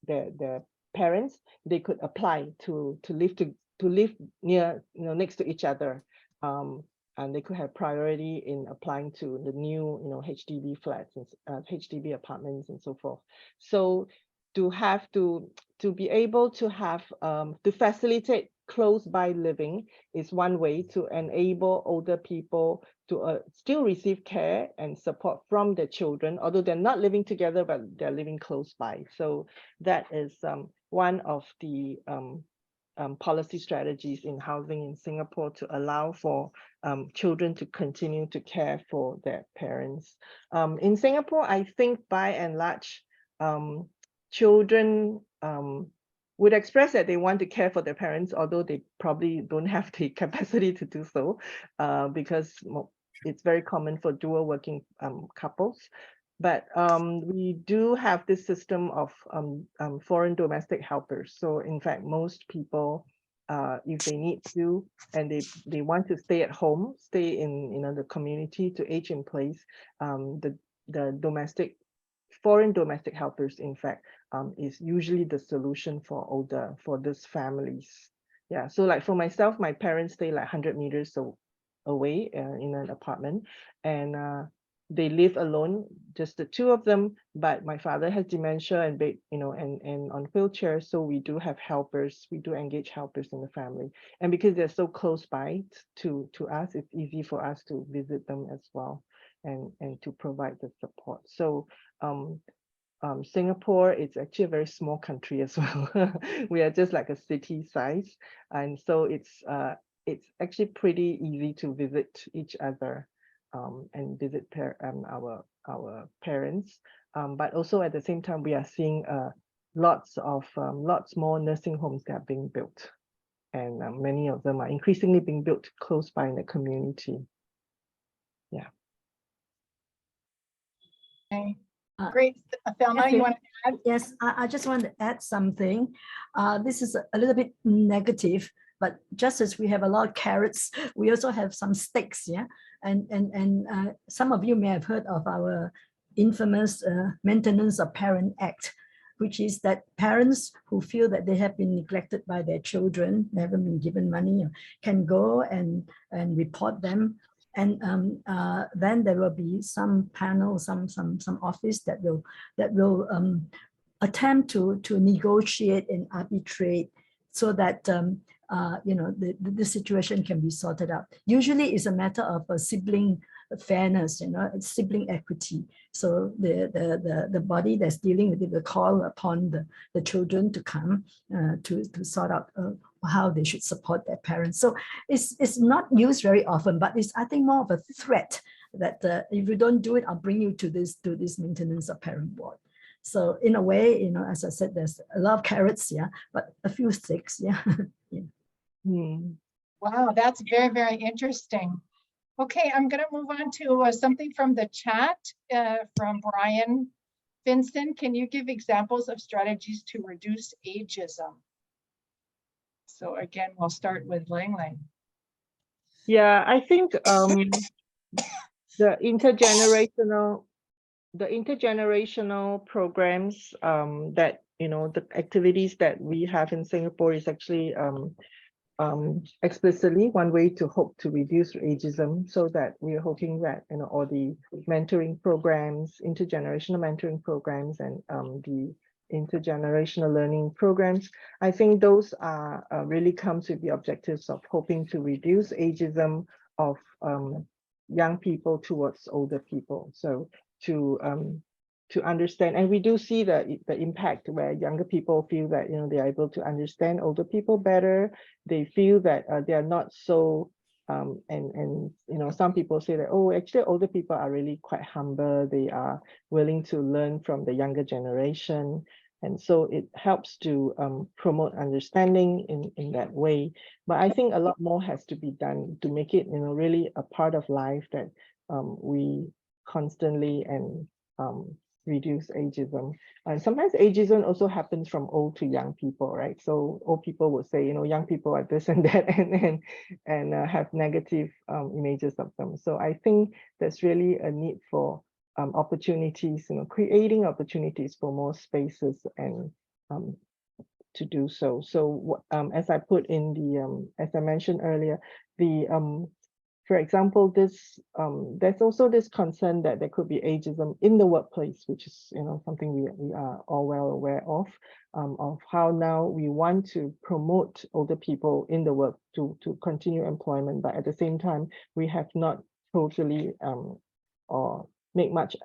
their parents, they could apply to live near, next to each other, and they could have priority in applying to the new, HDB flats and HDB apartments and so forth. So to be able to have to facilitate close by living is one way to enable older people to still receive care and support from their children, although they're not living together, but they're living close by. So that is one of the policy strategies in housing in Singapore to allow for children to continue to care for their parents. In Singapore, I think by and large, children would express that they want to care for their parents, although they probably don't have the capacity to do so, because it's very common for dual working couples. But we do have this system of foreign domestic helpers. So in fact, most people, if they need to, and they want to stay at home, stay in the community to age in place, the foreign domestic helpers, in fact, is usually the solution for these families. Yeah, so like for myself, my parents stay like 100 meters away in an apartment, and they live alone, just the 2 of them, but my father has dementia and and on wheelchairs, so we do have helpers, we do engage helpers in the family. And because they're so close by to us, it's easy for us to visit them as well and to provide the support. So Singapore, it's actually a very small country as well. We are just like a city size, and so it's actually pretty easy to visit each other and visit our parents. But also at the same time, we are seeing lots more nursing homes that are being built, and many of them are increasingly being built close by in the community. Yeah. Okay. Great. Thelma, you want to add? Yes, I just want to add something. This is a little bit negative, but just as we have a lot of carrots, we also have some sticks, yeah. And some of you may have heard of our infamous Maintenance of Parent Act, which is that parents who feel that they have been neglected by their children, they haven't been given money, can go and report them. And then there will be some panel, some office that will attempt to negotiate and arbitrate, so that the situation can be sorted out. Usually it's a matter of a sibling fairness, sibling equity. So the body that's dealing with it will call upon the children to come to sort out how they should support their parents. So it's not used very often, but it's, I think, more of a threat that if you don't do it, I'll bring you to this maintenance of parent board. So in a way, as I said, there's a lot of carrots, yeah, but a few sticks, yeah. Yeah. Wow, that's very, very interesting. Okay, I'm going to move on to something from the chat from Brian Finson. Can you give examples of strategies to reduce ageism? So again, we'll start with Lang Lang. Yeah, I think the intergenerational programs that the activities that we have in Singapore is actually explicitly one way to hope to reduce ageism, so that we are hoping that all the mentoring programs, intergenerational mentoring programs, and the intergenerational learning programs, I think those are really comes with the objectives of hoping to reduce ageism of young people towards older people. So to understand, and we do see the impact where younger people feel that they are able to understand older people better. They feel that they are not so and some people say that, oh, actually older people are really quite humble. They are willing to learn from the younger generation. And so it helps to promote understanding in that way. But I think a lot more has to be done to make it really a part of life, that we constantly and reduce ageism. And sometimes ageism also happens from old to young people, right? So old people would say, young people are this and that, and have negative images of them. So I think there's really a need for opportunities, creating opportunities for more spaces and to do so. So as I put in the, as I mentioned earlier, the for example, there's also this concern that there could be ageism in the workplace, which is something we are all well aware of how now we want to promote older people in the work to continue employment, but at the same time we have not totally or make much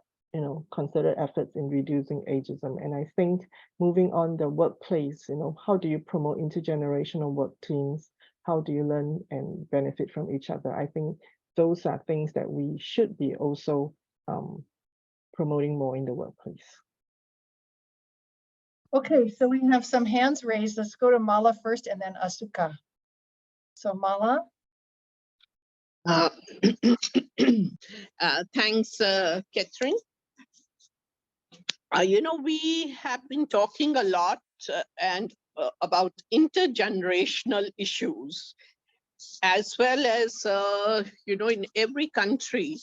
concerted efforts in reducing ageism. And I think moving on the workplace, how do you promote intergenerational work teams? How do you learn and benefit from each other? I think those are things that we should be also promoting more in the workplace. Okay, so we have some hands raised. Let's go to Mala first and then Asuka. So Mala. Thanks, Catherine. We have been talking a lot and about intergenerational issues, as well as, in every country,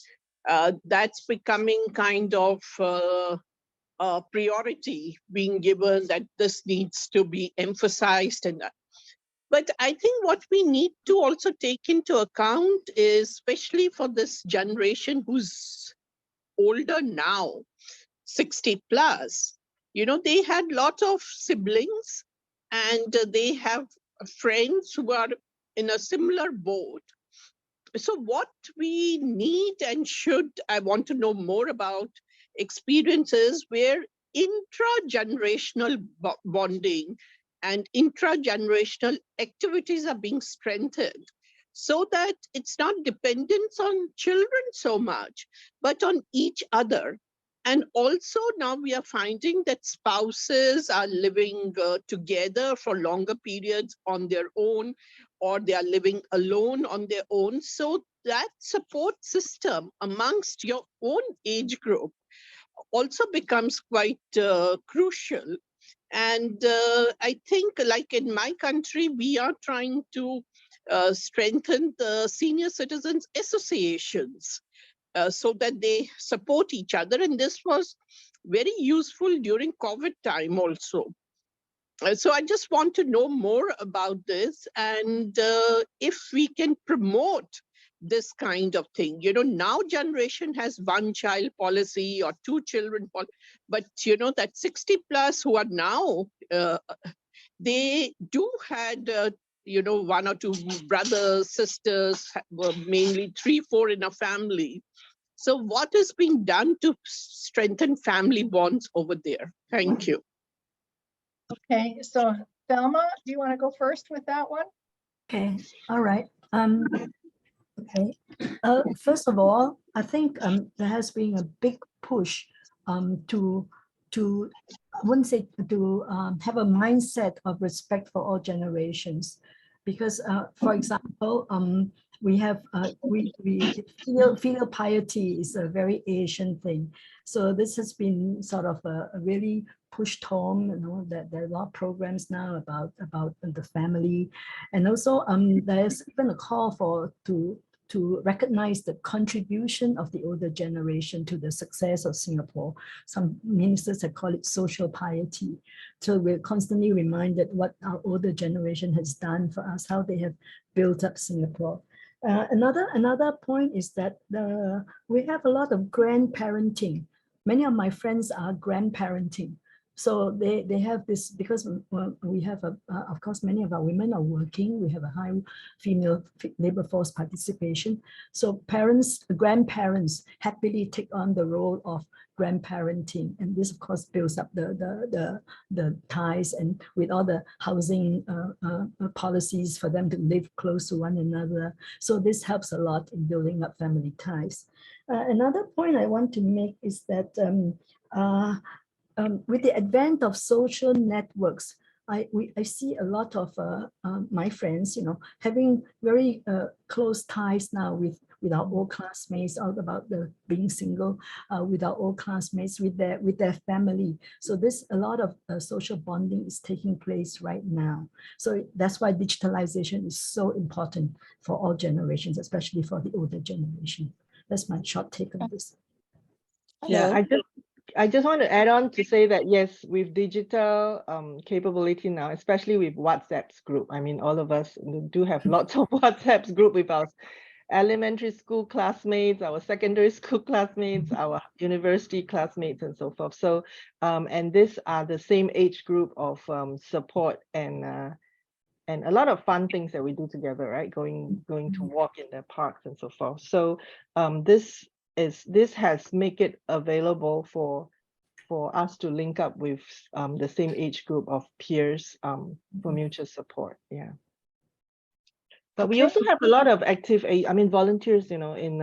that's becoming kind of a priority being given, that this needs to be emphasized. But I think what we need to also take into account is, especially for this generation who's older now, 60 plus, they had lots of siblings and they have friends who are in a similar boat. So what we need and should, I want to know more about experiences where intra-generational bonding and intra-generational activities are being strengthened, so that it's not dependence on children so much, but on each other. And also now we are finding that spouses are living together for longer periods on their own, or they are living alone on their own. So that support system amongst your own age group also becomes quite crucial. And I think, like in my country, we are trying to strengthen the senior citizens associations so that they support each other. And this was very useful during COVID time also. So I just want to know more about this, and if we can promote this kind of thing. Now generation has one child policy or two children policy, but that 60 plus who are now, they do had one or two brothers, sisters, were mainly 3, 4 in a family. So what is being done to strengthen family bonds over there? Thank you. Okay, so Thelma, do you want to go first with that one? Okay, all right. Okay. First of all, I think there has been a big push to I wouldn't say to have a mindset of respect for all generations, because for example, we have filial piety is a very Asian thing. So this has been sort of a really pushed home, that there are a lot of programs now about the family. And also there's even a call to recognize the contribution of the older generation to the success of Singapore. Some ministers have called it social piety. So we're constantly reminded what our older generation has done for us, how they have built up Singapore. Another point is that we have a lot of grandparenting. Many of my friends are grandparenting. So they have this, because we have, of course, many of our women are working. We have a high female labor force participation. So grandparents happily take on the role of grandparenting. And this, of course, builds up the ties, and with all the housing policies for them to live close to one another. So this helps a lot in building up family ties. Another point I want to make is that with the advent of social networks, I see a lot of my friends, having very close ties now with our old classmates, all about being single, with our old classmates, with their family. So a lot of social bonding is taking place right now. So that's why digitalization is so important for all generations, especially for the older generation. That's my short take on this. Yeah, I just want to add on to say that, yes, with digital capability now, especially with WhatsApp's group, I mean, all of us do have lots of WhatsApp's group with our elementary school classmates, our secondary school classmates, our university classmates, and so forth. So, and these are the same age group of support and a lot of fun things that we do together, right? Going to walk in the parks and so forth. So this has made it available for us to link up with the same age group of peers for mutual support. Yeah. But we also have a lot of active, volunteers, in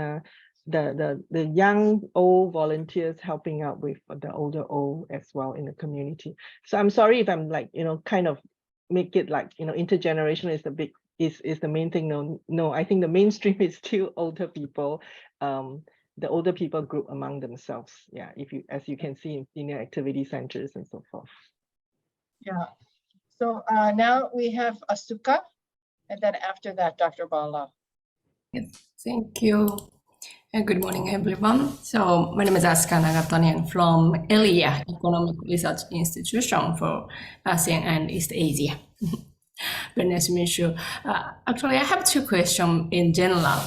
the young old volunteers helping out with the older old as well in the community. So I'm sorry if I'm like, kind of make it like, intergenerational is the main thing. No, I think the mainstream is still older people, the older people group among themselves. Yeah, as you can see in senior activity centers and so forth. Yeah. So now we have Asuka, and then after that, Dr. Bala. Yes, thank you. And good morning, everyone. So my name is Asuka Nagatonian from ELIA, Economic Research Institution for ASEAN and East Asia. Very nice to meet you. Actually, I have two questions in general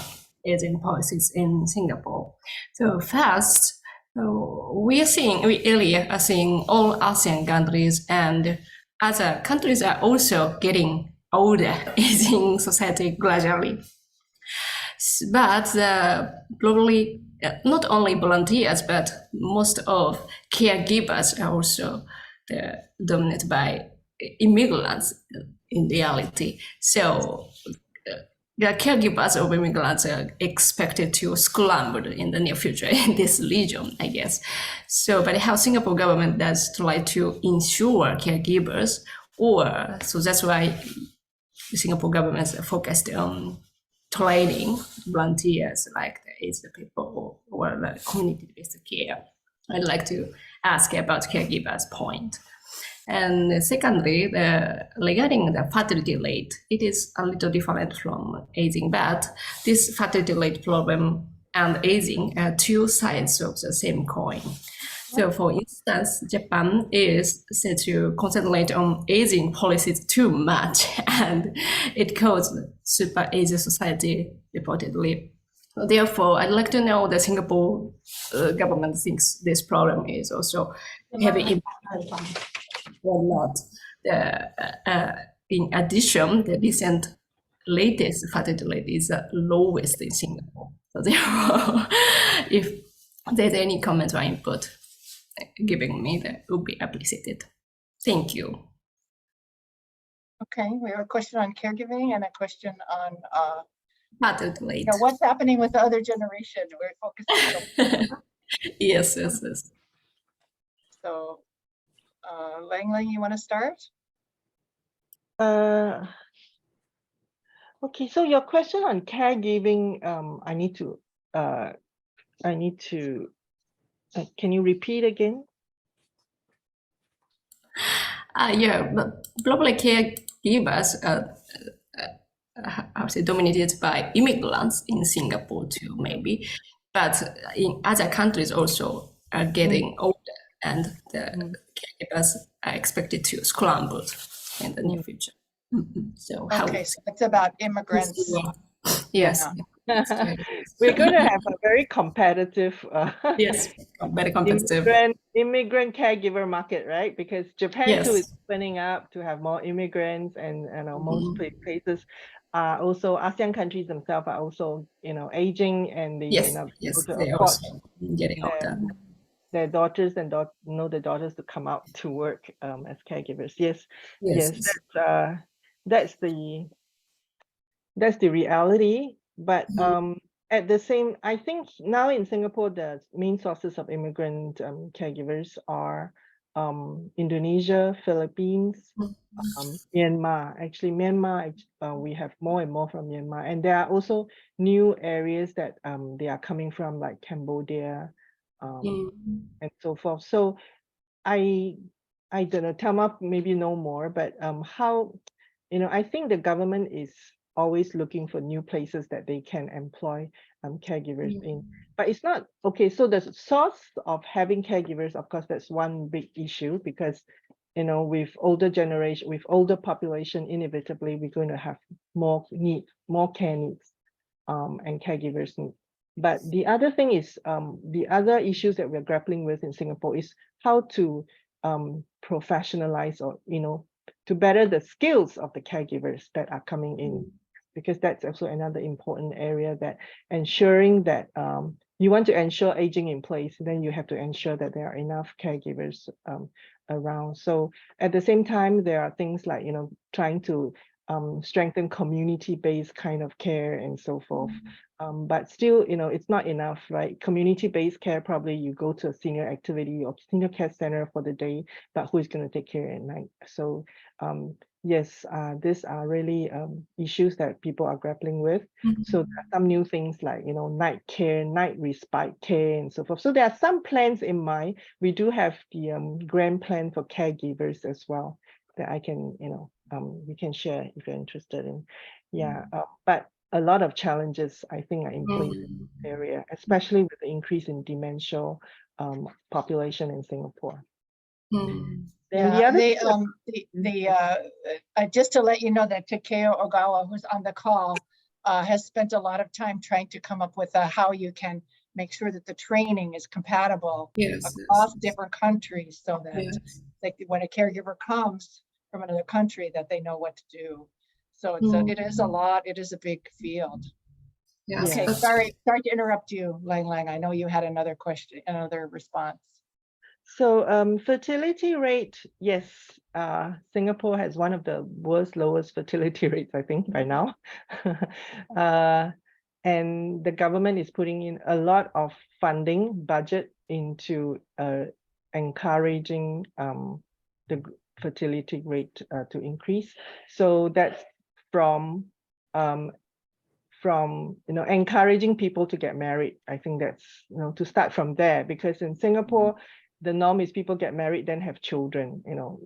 Asian policies in Singapore. So first, we earlier are seeing all ASEAN countries and other countries are also getting older, aging society gradually. But probably not only volunteers, but most of caregivers are also dominated by immigrants in reality. So the caregivers of immigrants are expected to scramble in the near future in this region, I guess. So, but how Singapore government does try to ensure caregivers, so that's why the Singapore government is focused on training volunteers like the aged people or the community-based care. I'd like to ask about caregivers point. And secondly, regarding the fertility rate, it is a little different from aging, but this fertility rate problem and aging are two sides of the same coin. So for instance, Japan is said to concentrate on aging policies too much, and it caused super aging society reportedly. Therefore, I'd like to know the Singapore government thinks this problem is also heavy impact or not. in addition, the recent latest fertility rate is the lowest in Singapore. So therefore, if there's any comments or input giving me, that would be appreciated. Thank you. Okay, we have a question on caregiving and a question on Fertility rate. what's happening with the other generation. We're focusing on. Yes. So Langley, you want to start? Okay, so your question on caregiving, can you repeat again? Yeah, but global caregivers I would say dominated by immigrants in Singapore too, maybe, but in other countries also are getting older, and the caregivers are expected to scramble in the near future. So Okay, so it's about immigrants. Yes. We're going to have a very competitive yes, very competitive immigrant caregiver market, right? Because Japan too is opening up to have more immigrants, and most places also ASEAN countries themselves are also aging, and they may not be able to afford getting older. Their daughters and the daughters to come out to work as caregivers. Yes. That's the reality. But at the same, I think now in Singapore, the main sources of immigrant caregivers are Indonesia, Philippines, Myanmar. Actually, Myanmar, we have more and more from Myanmar, and there are also new areas that they are coming from, like Cambodia, and so forth. So I don't know, Thelma maybe know more, but how, I think the government is always looking for new places that they can employ caregivers in. But it's not, okay, so the source of having caregivers, of course, that's one big issue, because, with older generation, with older population, inevitably, we're going to have more care needs and caregivers need. But the other thing is, the other issues that we're grappling with in Singapore is how to professionalize, or, to better the skills of the caregivers that are coming in, because that's also another important area, that ensuring that you want to ensure aging in place, then you have to ensure that there are enough caregivers around. So at the same time, there are things like, trying to strengthen community-based kind of care and so forth. But still, it's not enough, right? Community-based care, probably you go to a senior activity or senior care center for the day, but who is going to take care at night? So yes, these are really issues that people are grappling with. So there are some new things like, night care, night respite care, and so forth. So there are some plans in mind. We do have the grand plan for caregivers as well, that I can, we can share if you're interested in. But a lot of challenges, I think, are in place in this area, especially with the increase in dementia population in Singapore. Just to let you know that Takeo Ogawa, who's on the call, has spent a lot of time trying to come up with how you can make sure that the training is compatible across different countries, so that like when a caregiver comes from another country, that they know what to do. So it is a lot. It is a big field. Okay, sorry to interrupt you, Lang Lang. I know you had another question, another response. So fertility rate, yes, Singapore has one of the world's lowest fertility rates, I think, by now. And the government is putting in a lot of funding budget into encouraging the fertility rate to increase. So that's from encouraging people to get married. I think that's, to start from there, because in Singapore, the norm is people get married, then have children.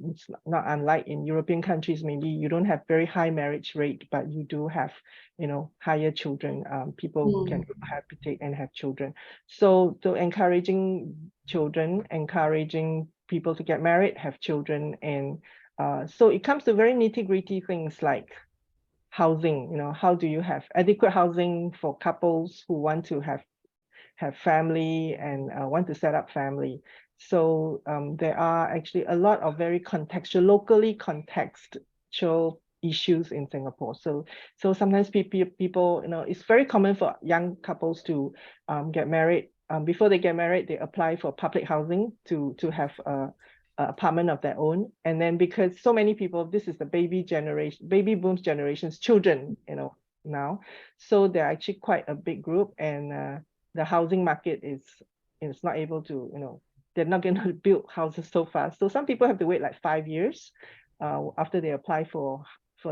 It's not unlike in European countries. Maybe you don't have very high marriage rate, but you do have, higher children. People can cohabitate and have children. So encouraging children, encouraging people to get married, have children. And so it comes to very nitty-gritty things like housing. How do you have adequate housing for couples who want to have family and want to set up family? So there are actually a lot of very locally contextual issues in Singapore. So sometimes people, you know, it's very common for young couples to get married. Before they get married, they apply for public housing to have a apartment of their own. And then because so many people, this is the baby boom generation's children, you know, now. So they're actually quite a big group, and the housing market is not able to, you know, they're not going to build houses so fast. So some people have to wait like 5 years after they apply for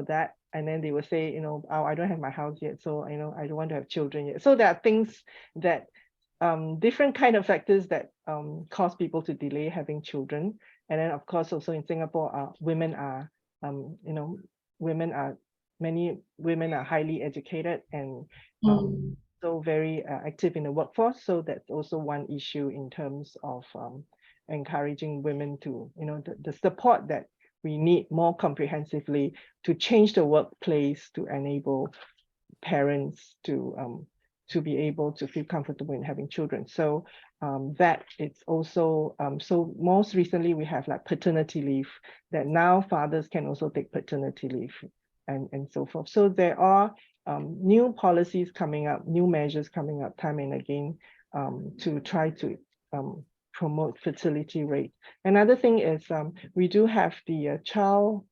that, and then they will say, you know, oh, I don't have my house yet, so you know, I don't want to have children yet. So there are things that different kind of factors that cause people to delay having children. And then of course also in Singapore, women are you know, many women are highly educated and so very active in the workforce. So that's also one issue in terms of encouraging women to, you know, the support that we need more comprehensively to change the workplace to enable parents to be able to feel comfortable in having children. So that it's also, so most recently we have like paternity leave, that now fathers can also take paternity leave and so forth. So there are new policies coming up, new measures coming up time and again to try to promote fertility rate. Another thing is we do have the child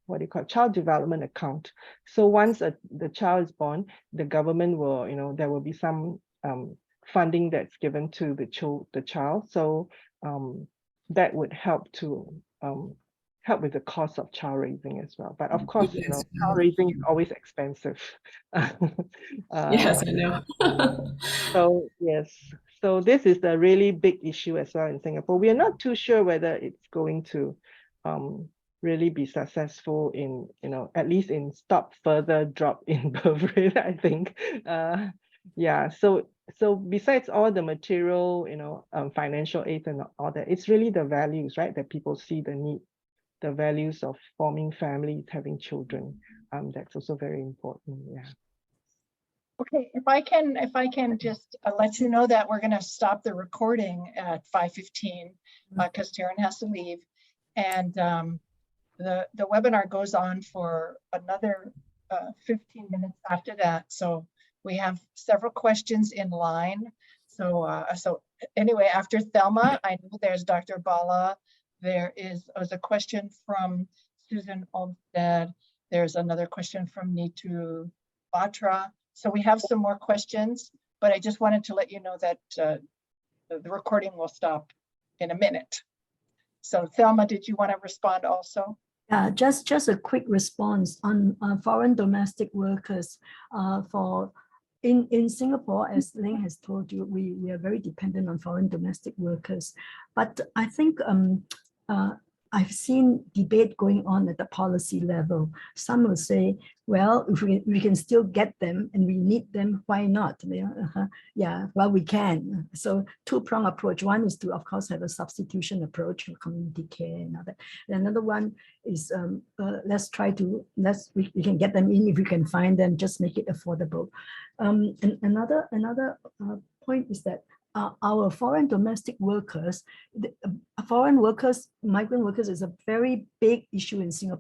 development account. So once the child is born, the government will, you know, there will be some funding that's given to the child. So that would help to help with the cost of child raising as well. But of course, you know, child raising is always expensive. Yes, I know. So yes, so this is a really big issue as well in Singapore. We are not too sure whether it's going to really be successful in, you know, at least in stop further drop in birth rate, I think. Yeah, so besides all the material, you know, financial aid and all that, it's really the values, right, that people see the need, the values of forming families, having children. That's also very important. Yeah. Okay, if I can just let you know that we're going to stop the recording at 5:15 because Taryn has to leave, and the webinar goes on for another 15 minutes after that. So we have several questions in line. So anyway, after Thelma, I know there's Dr. Bala. There's a question from Susan Olmsted. There's another question from Neetu Batra. So we have some more questions, but I just wanted to let you know that the recording will stop in a minute. So Thelma, did you want to respond also? Just a quick response on foreign domestic workers. In Singapore, as Ling has told you, we are very dependent on foreign domestic workers. But I think I've seen debate going on at the policy level. Some will say, well, if we can still get them and we need them, why not? Yeah, well, we can. So two-pronged approach. One is to, of course, have a substitution approach for community care and other. And another one is we can get them in if we can find them, just make it affordable. And another point is that our foreign domestic workers, migrant workers is a very big issue in Singapore.